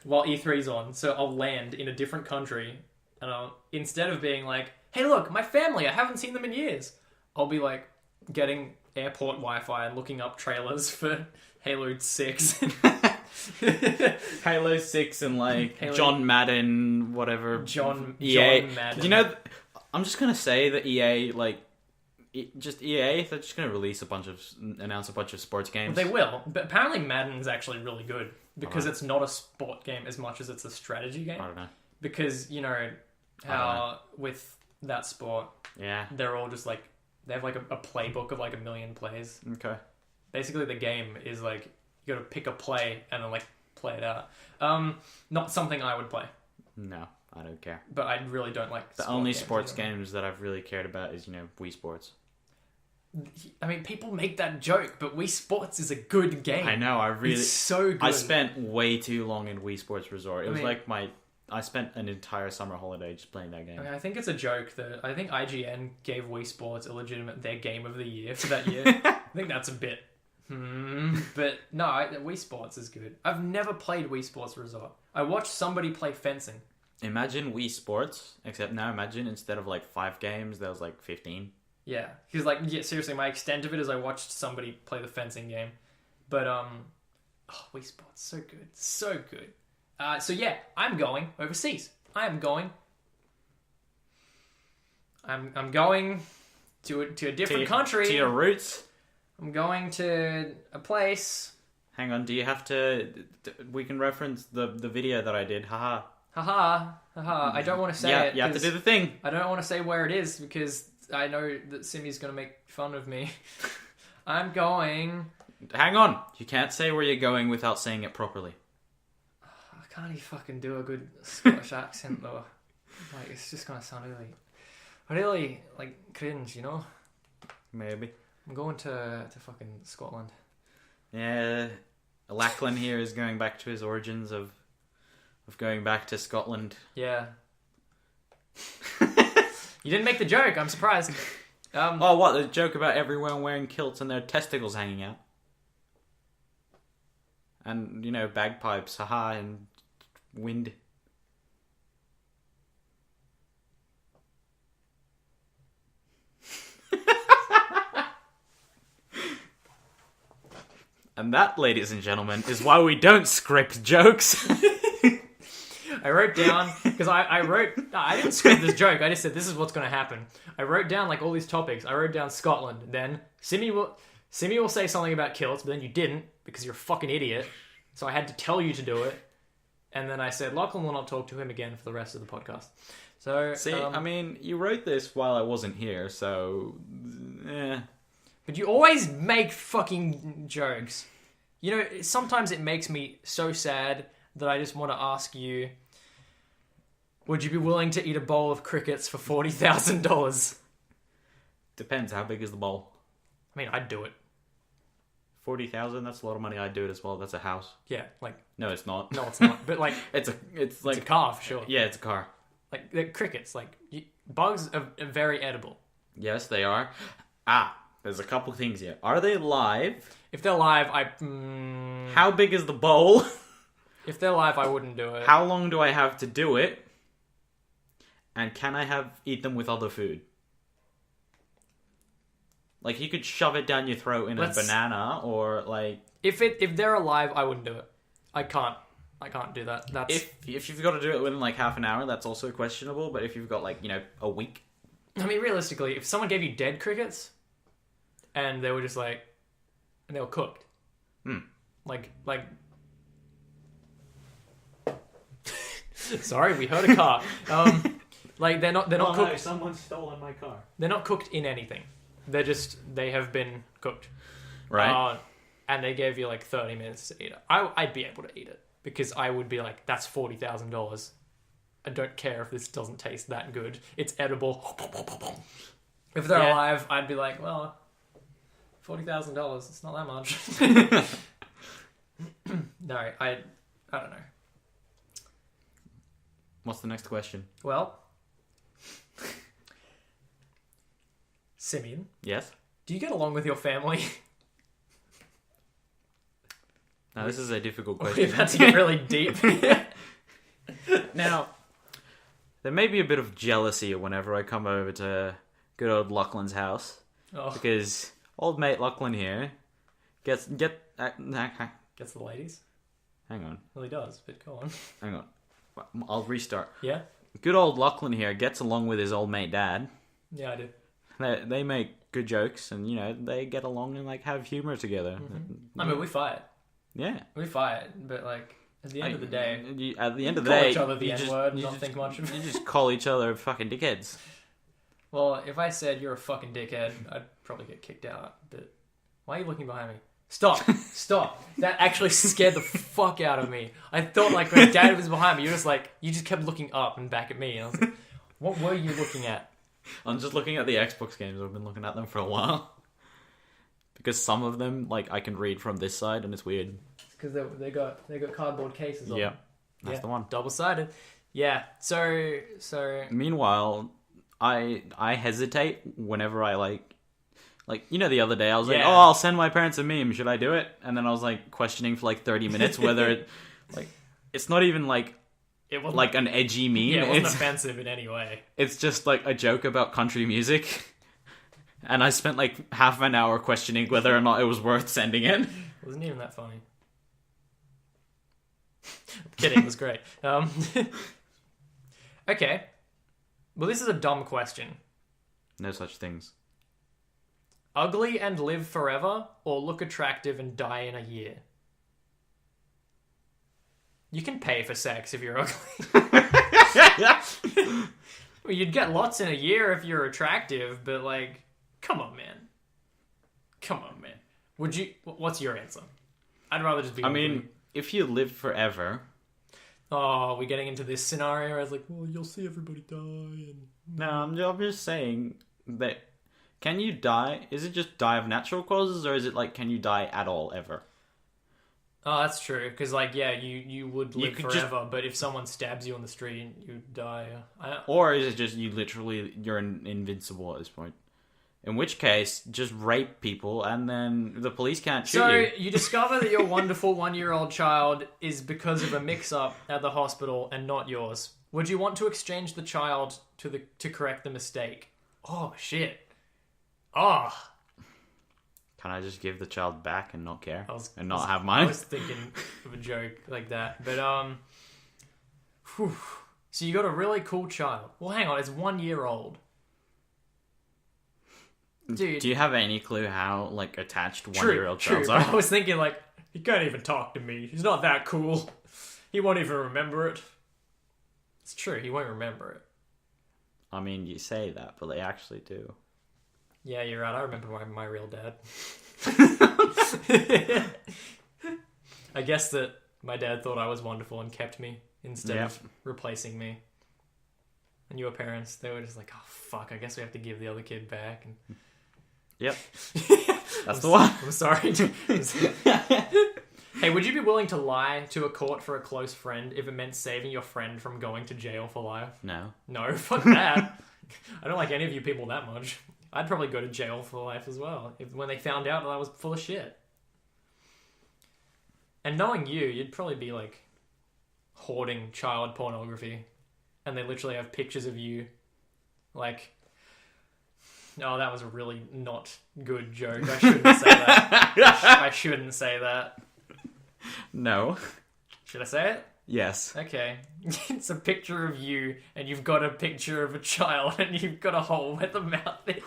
while E3's on. So I'll land in a different country, and instead of being like, "Hey, look, my family, I haven't seen them in years," I'll be like getting airport Wi-Fi and looking up trailers for Halo 6. Halo 6 and like John Madden, whatever. John Madden. You know, I'm just gonna say that EA, like, just EA, they're just gonna announce a bunch of sports games. They will, but apparently Madden's actually really good because it's not a sport game as much as it's a strategy game. I don't know. Because you know how with that sport, they're all just like they have like a playbook of like 1 million plays. Okay. Basically, the game is like you got to pick a play and then like play it out. Not something I would play. No, I don't care. But I really don't like the only sports games that I've really cared about is, you know, Wii Sports. I mean, people make that joke, but Wii Sports is a good game. I know, it's so good. I spent way too long in Wii Sports Resort. It was like I spent an entire summer holiday just playing that game. I mean, I think it's a joke that I think IGN gave Wii Sports their game of the year for that year. I think that's a bit. But no, Wii Sports is good. I've never played Wii Sports Resort. I watched somebody play fencing. Imagine Wii Sports, except now imagine instead of like 5 games, there was like 15. Yeah, because seriously, my extent of it is I watched somebody play the fencing game. But Wii Sports, so good, so good. So yeah, I'm going overseas. I'm going to a different country. To your roots. I'm going to a place. Hang on, do you have to... We can reference the video that I did. Haha. Haha. Haha. I don't want to say it. You have to do the thing. I don't want to say where it is because I know that Simi's going to make fun of me. I'm going... Hang on. You can't say where you're going without saying it properly. I can't even fucking do a good Scottish accent though. Like, it's just going to sound really, like, cringe, you know? Maybe. I'm going to fucking Scotland. Yeah, Lachlan here is going back to his origins of going back to Scotland. Yeah. You didn't make the joke. I'm surprised. Oh, what? The joke about everyone wearing kilts and their testicles hanging out? And, you know, bagpipes, haha, and wind. And that, ladies and gentlemen, is why we don't script jokes. I wrote down, because I didn't script this joke, I just said this is what's going to happen. I wrote down like all these topics. I wrote down Scotland, then Simi will say something about kilts, but then you didn't, because you're a fucking idiot. So I had to tell you to do it. And then I said, Lachlan will not talk to him again for the rest of the podcast. So, see, I mean, you wrote this while I wasn't here, so... But you always make fucking jokes. You know, sometimes it makes me so sad that I just want to ask you, would you be willing to eat a bowl of crickets for $40,000? Depends, how big is the bowl? I mean, I'd do it. 40,000, that's a lot of money. I'd do it as well. That's a house. Yeah, like... No, it's not. No, it's not. But like... it's like a car, for sure. Yeah, it's a car. Like, the crickets, like... bugs are very edible. Yes, they are. There's a couple things here. Are they live? If they're live, How big is the bowl? If they're live, I wouldn't do it. How long do I have to do it? And can I eat them with other food? Like, you could shove it down your throat in a banana, or like... If they're alive, I wouldn't do it. I can't do that. That's... If you've got to do it within like half an hour, that's also questionable. But if you've got like, you know, a week... I mean, realistically, if someone gave you dead crickets, and they were just like... And they were cooked. Like... Sorry, we heard a car. Like, they're not cooked... No, someone's stolen my car. They're not cooked in anything. They have been cooked. Right. And they gave you like 30 minutes to eat it. I'd be able to eat it because I would be like, that's $40,000. I don't care if this doesn't taste that good. It's edible. If they're alive, I'd be like, well, $40,000. It's not that much. No, I don't know. What's the next question? Well, Simeon. Yes? Do you get along with your family? Now, this is a difficult question. We've had to get really deep. Now, there may be a bit of jealousy whenever I come over to good old Lachlan's house. Oh. Because old mate Lachlan here gets the ladies. Hang on. Well, he does, but go on. Hang on. I'll restart. Yeah? Good old Lachlan here gets along with his old mate Dad. Yeah, I do. They make good jokes and, they get along and, have humour together. Mm-hmm. I mean, we fight. Yeah. We fight, but, at the end of the day... At the end of the call day... each other the N-word and not think much of it. You just call each other fucking dickheads. Well, if I said you're a fucking dickhead, I'd probably get kicked out, but... Why are you looking behind me? Stop! Stop! That actually scared the fuck out of me. I thought, when Dad was behind me, you just kept looking up and back at me, and I was like, what were you looking at? I'm just looking at the Xbox games. I've been looking at them for a while. Because some of them, I can read from this side, and it's weird. It's because they got cardboard cases on Yeah, them. that's the one. Double-sided. Yeah, so... Meanwhile, I hesitate whenever I, the other day I was Yeah. I'll send my parents a meme. Should I do it? And then I was, questioning for, 30 minutes whether it... it's not even, it wasn't, an edgy meme. Yeah, it wasn't offensive in any way. It's just, a joke about country music. And I spent, half an hour questioning whether or not it was worth sending it. It wasn't even that funny. I'm kidding, it was great. Okay. Well, this is a dumb question. No such things. Ugly and live forever, or look attractive and die in a year? You can pay for sex if you're ugly. Well, you'd get lots in a year if you're attractive, but come on, man. Come on, man. Would you... What's your answer? I'd rather just be ugly. mean, if you live forever... Oh, we're getting into this scenario where it's well, you'll see everybody die and... No, I'm just saying that... Can you die? Is it just die of natural causes, or is it can you die at all, ever? Oh, that's true. Because, you would live could forever, but if someone stabs you on the street, you die. Or is it just you're invincible at this point? In which case, just rape people, and then the police can't shoot you. So, you discover that your wonderful 1-year-old child is because of a mix-up at the hospital and not yours. Would you want to exchange the child to correct the mistake? Oh, shit. Oh. Can I just give the child back and not care? And not have mine? I was thinking of a joke like that. But, whew. So you got a really cool child. Well, hang on, it's 1 year old. Dude. Do you have any clue how, attached 1-year-old childs are? I was thinking, he can't even talk to me. He's not that cool. He won't even remember it. It's true, he won't remember it. I mean, you say that, but they actually do. Yeah, you're right. I remember my real dad. I guess that my dad thought I was wonderful and kept me instead of replacing me. And your parents, they were just oh, fuck, I guess we have to give the other kid back. And... Yep. That's the one. I'm sorry. Hey, would you be willing to lie to a court for a close friend if it meant saving your friend from going to jail for life? No. No, fuck that. I don't like any of you people that much. I'd probably go to jail for life as well when they found out that I was full of shit. And knowing you'd probably be hoarding child pornography, and they literally have pictures of you. Oh, that was a really not good joke. I shouldn't say that. I shouldn't say that. No. Should I say it? Yes. Okay. It's a picture of you, and you've got a picture of a child, and you've got a hole where the mouth is.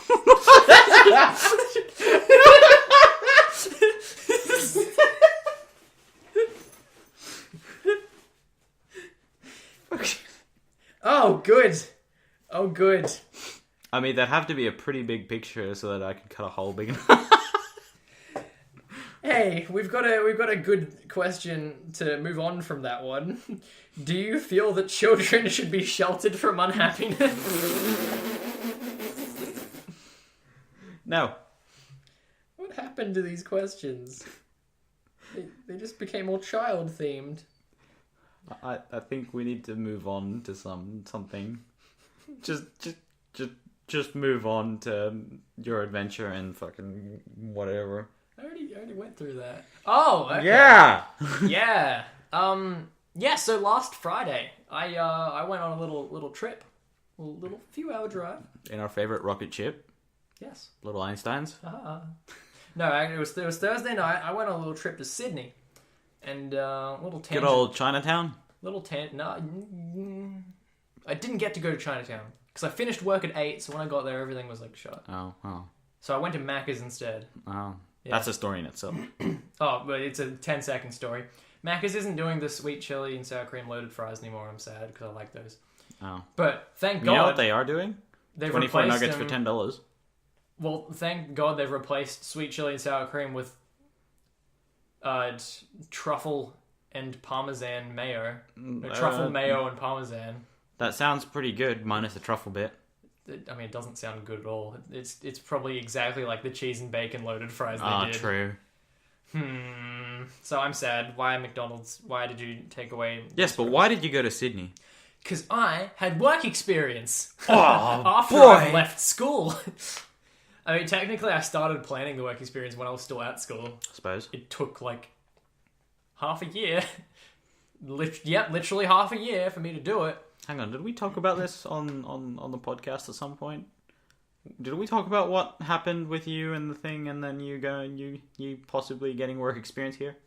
Oh, good. Oh, good. I mean, that'd have to be a pretty big picture so that I can cut a hole big enough. Hey, we've got a good question to move on from that one. Do you feel that children should be sheltered from unhappiness? No. What happened to these questions? They just became all child themed. I think we need to move on to something. Just move on to your adventure and fucking whatever. I already went through that. Oh, okay. Yeah. Yeah. Yeah, so last Friday, I went on a little trip. A little few-hour drive. In our favorite rocket ship. Yes. Little Einsteins. No, it was Thursday night. I went on a little trip to Sydney. And little tangent. Good old Chinatown? No, I didn't get to go to Chinatown. Because I finished work at 8, so when I got there, everything was like shut. Oh. So I went to Macca's instead. Oh. Yeah. That's a story in itself. Oh, but it's a 10-second story. Macca's isn't doing the sweet chili and sour cream loaded fries anymore. I'm sad because I like those. Oh. But thank God. You know what they are doing? They've 24 replaced nuggets them, for $10. Well, thank God they've replaced sweet chili and sour cream with truffle and parmesan mayo. Truffle mayo and parmesan. That sounds pretty good, minus the truffle bit. I mean, it doesn't sound good at all. It's probably exactly like the cheese and bacon loaded fries they did. True. So I'm sad. Why McDonald's? Why did you take away... Yes, but why did you go to Sydney? Because I had work experience. Oh, after boy. I left school. I mean, technically I started planning the work experience when I was still at school. I suppose. It took like half a year. Literally half a year for me to do it. Hang on, did we talk about this on the podcast at some point? Did we talk about what happened with you and the thing, and then you go and you possibly getting work experience here?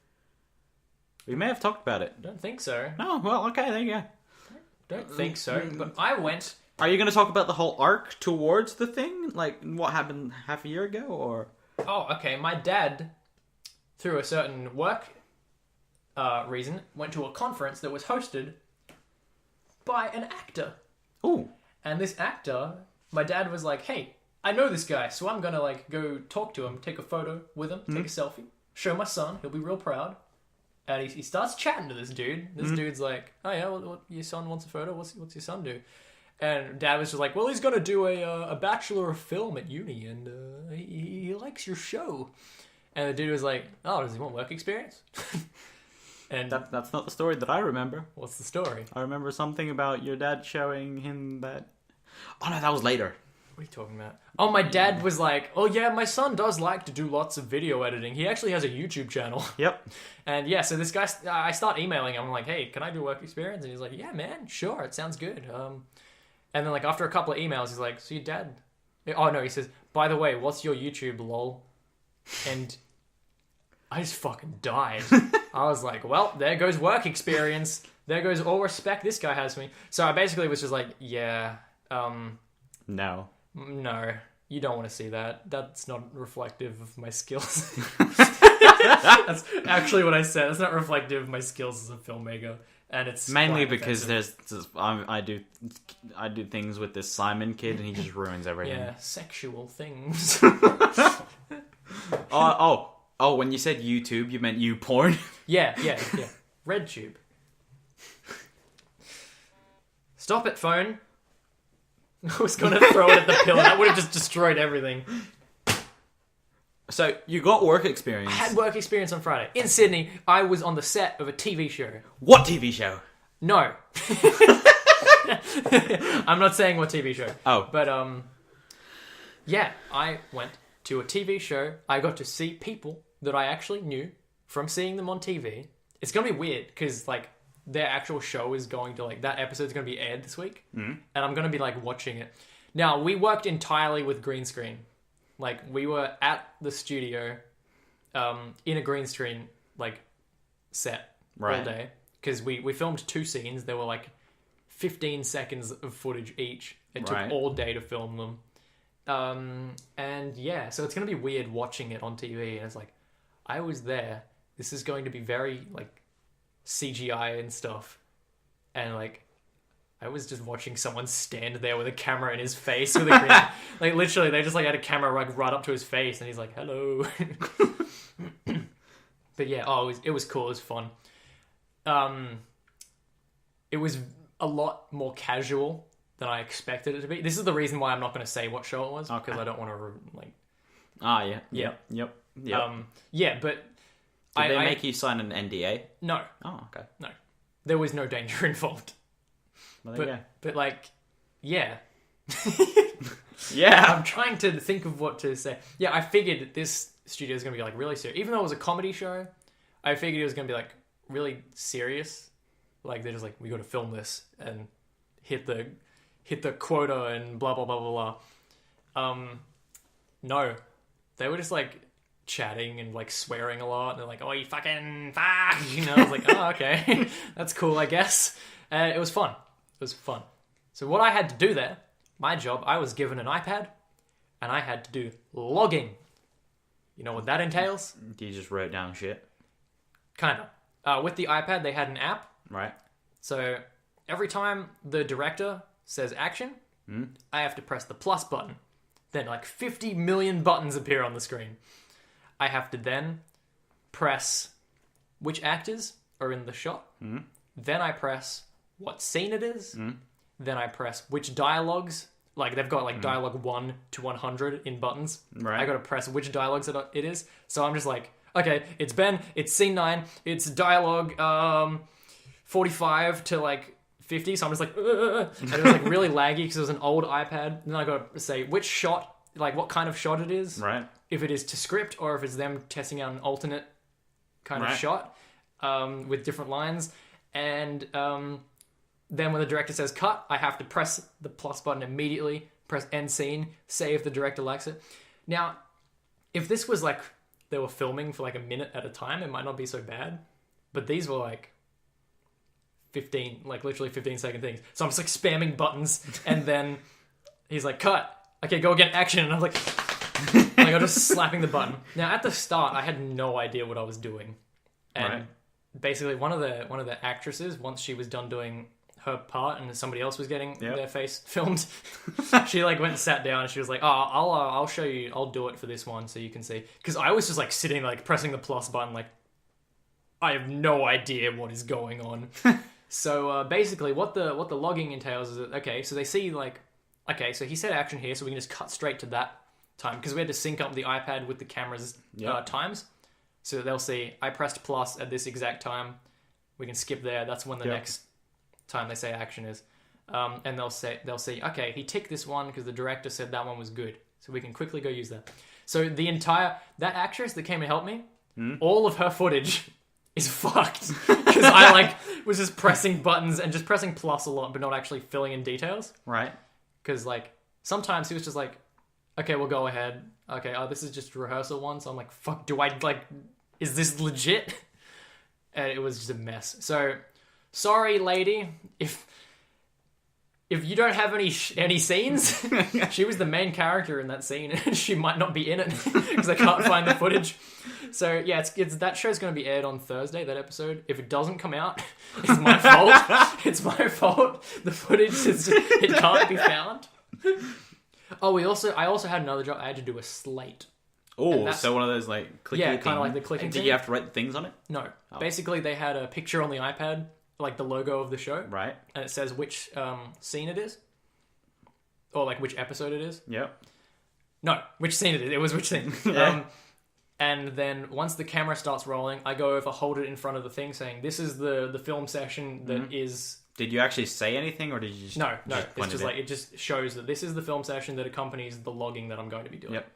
We may have talked about it. Don't think so. No, well, okay, there you go. Don't think so. But I went... Are you going to talk about the whole arc towards the thing? Like, what happened half a year ago, or...? Oh, okay. My dad, through a certain work reason, went to a conference that was hosted by an actor. Ooh. And this actor, my dad was like, hey, I know this guy, so I'm going to like go talk to him, take a photo with him, take a selfie, show my son, he'll be real proud. And he starts chatting to this dude. This dude's like, oh yeah, what, your son wants a photo? What's your son do? And Dad was just like, well, he's going to do a Bachelor of Film at uni, and he likes your show. And the dude was like, oh, does he want work experience? And that's not the story that I remember. What's the story? I remember something about your dad showing him that... Oh no, that was later. What are you talking about? Oh, my dad was like, oh yeah, my son does like to do lots of video editing. He actually has a YouTube channel. Yep. And yeah, so this guy, I start emailing him. I'm like, hey, can I do work experience? And he's like, yeah, man, sure, it sounds good. And then like after a couple of emails, he's like, so your dad... Oh no, he says, by the way, what's your YouTube, lol? And I just fucking died. I was like, well, there goes work experience. There goes all respect this guy has for me. So I basically was just like, yeah, No, you don't want to see that. That's not reflective of my skills. That's actually what I said. That's not reflective of my skills as a filmmaker. And it's mainly because I do things with this Simon kid, and he just ruins everything. Yeah, sexual things. Oh, when you said YouTube, you meant YouPorn? Yeah. RedTube. Stop it, phone. I was going to throw it at the pillar. That would have just destroyed everything. So, you got work experience. I had work experience on Friday. In Sydney, I was on the set of a TV show. What TV show? No. I'm not saying what TV show. Oh. But, yeah, I went to a TV show. I got to see people that I actually knew from seeing them on TV. It's going to be weird, because, like, their actual show is going to, like, that episode's going to be aired this week. And I'm going to be, like, watching it. Now, we worked entirely with green screen. Like, we were at the studio in a green screen, like, set all day. Because we filmed 2 scenes. There were, like, 15 seconds of footage each. It took all day to film them. And, yeah, so it's going to be weird watching it on TV. And it's like, I was there. This is going to be very, like, CGI and stuff. And, like, I was just watching someone stand there with a camera in his face with a green... like, literally, they just, like, had a camera right up to his face, and he's like, hello. But yeah, it was cool. It was fun. It was a lot more casual than I expected it to be. This is the reason why I'm not going to say what show it was, because I don't want to, like... Yeah. Yep. Yeah, but... Did they make you sign an NDA? No. Oh, okay. No. There was no danger involved. Well, but like, yeah. Yeah. I'm trying to think of what to say. Yeah, I figured this studio is going to be like really serious. Even though it was a comedy show, I figured it was going to be like really serious. Like they're just like, we got to film this and hit the quota and blah blah blah blah blah. No, they were just like chatting and like swearing a lot. And they're like, "Oh, you fucking fuck," you know. I was like, "Oh, okay, that's cool, I guess." It was fun. It was fun. So what I had to do there, my job, I was given an iPad, and I had to do logging. You know what that entails? You just wrote down shit. Kinda. With the iPad, they had an app. Right. So every time the director says action, I have to press the plus button. Then like 50 million buttons appear on the screen. I have to then press which actors are in the shot. Then I press what scene it is. Then I press which dialogues. Like they've got like dialogue 1 to 100 in buttons. Right. I got to press which dialogues it is. So I'm just like, okay, it's Ben. It's scene 9. It's dialogue 45 to like 50. So I'm just like, and it was like really laggy because it was an old iPad. And then I got to say which shot, like what kind of shot it is. Right. If it is to script or if it's them testing out an alternate kind of shot with different lines. And then when the director says cut, I have to press the plus button immediately, press end scene, say if the director likes it. Now, if this was like they were filming for like a minute at a time, it might not be so bad. But these were like 15, like literally 15-second things. So I'm just like spamming buttons and then he's like, cut. Okay, go again, action. And I'm like I'm just slapping the button. Now at the start, I had no idea what I was doing. And basically one of the actresses, once she was done doing her part and somebody else was getting their face filmed, she like went and sat down and she was like, "Oh, I'll show you. I'll do it for this one so you can see." Because I was just like sitting like pressing the plus button, like I have no idea what is going on. So basically, what the logging entails is that okay, so they see like okay, so he said action here, so we can just cut straight to that time because we had to sync up the iPad with the camera's times. So they'll see I pressed plus at this exact time. We can skip there. That's when the next time they say action is, and they'll see okay, he ticked this one because the director said that one was good, so we can quickly go use that. So that actress that came and helped me, all of her footage is fucked because I like was just pressing buttons and just pressing plus a lot, but not actually filling in details. Right. Because like sometimes he was just like, okay, we'll go ahead. Okay, this is just a rehearsal one, so I'm like, fuck, do I like? Is this legit? And it was just a mess. So, sorry, lady, if you don't have any scenes, she was the main character in that scene, and she might not be in it because I can't find the footage. So yeah, it's that show's going to be aired on Thursday. That episode. If it doesn't come out, it's my fault. It's my fault. The footage it can't be found. Oh, I also had another job. I had to do a slate. Oh, so one of those like clicky kind of like the clicking thing. Did you have to write things on it? No. Oh. Basically, they had a picture on the iPad, like the logo of the show. Right. And it says which scene it is. Or like which episode it is. Yep. No, which scene it is. It was which scene. Yeah. And then once the camera starts rolling, I go over, hold it in front of the thing saying, this is the film session that is... Did you actually say anything or did you just... No. It's just like, it just shows that this is the film session that accompanies the logging that I'm going to be doing. Yep.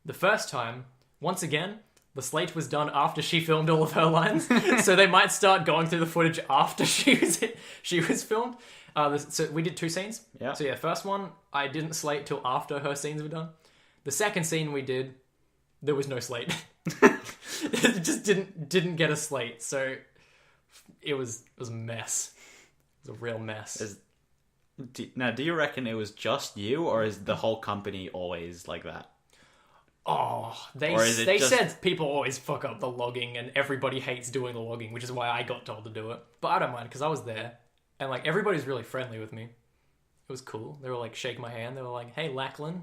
The first time, once again, the slate was done after she filmed all of her lines, so they might start going through the footage after she was filmed. So we did 2 scenes. Yeah. So yeah, first one, I didn't slate till after her scenes were done. The second scene we did, there was no slate. It just didn't get a slate, so it was a mess. It was a real mess. Now, do you reckon it was just you, or is the whole company always like that? Oh, they said people always fuck up the logging and everybody hates doing the logging, which is why I got told to do it. But I don't mind because I was there and like everybody's really friendly with me. It was cool. They were like shake my hand. They were like, "Hey, Lachlan."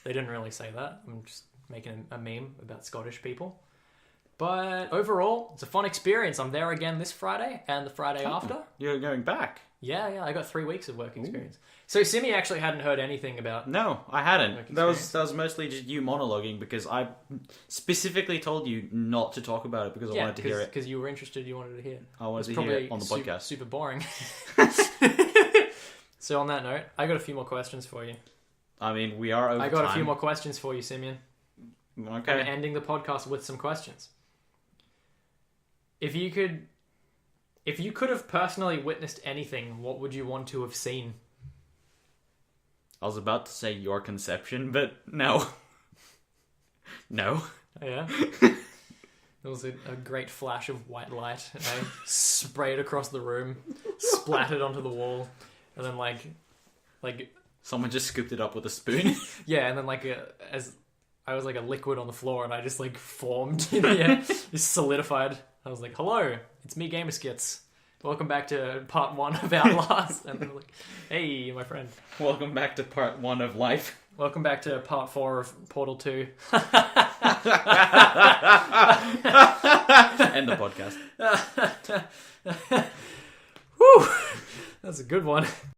They didn't really say that. I'm just making a meme about Scottish people. But overall, it's a fun experience. I'm there again this Friday and the Friday after. You're going back? Yeah. I got 3 weeks of work experience. Ooh. So Simi actually hadn't heard anything about... No, I hadn't. That was mostly just you monologuing because I specifically told you not to talk about it because I wanted to hear it. Because you were interested, you wanted to hear it. I wanted to hear it on the podcast. Super boring. So on that note, I got a few more questions for you. I mean, we are over I got time. a few more questions for you, Simeon. Okay. And ending the podcast with some questions. If you could If you could have personally witnessed anything, what would you want to have seen? I was about to say your conception, but no. No. Yeah. There was a great flash of white light, and I sprayed across the room, splattered onto the wall, and then like someone just scooped it up with a spoon. Yeah, and then as I was like a liquid on the floor, and I just like formed in the air, just solidified. I was like, "Hello, it's me, Gamerskits. Welcome back to part 1 of Outlast." And they're like, "Hey, my friend. Welcome back to part 1 of life. Welcome back to part 4 of Portal 2. End the podcast. Whew, that's a good one.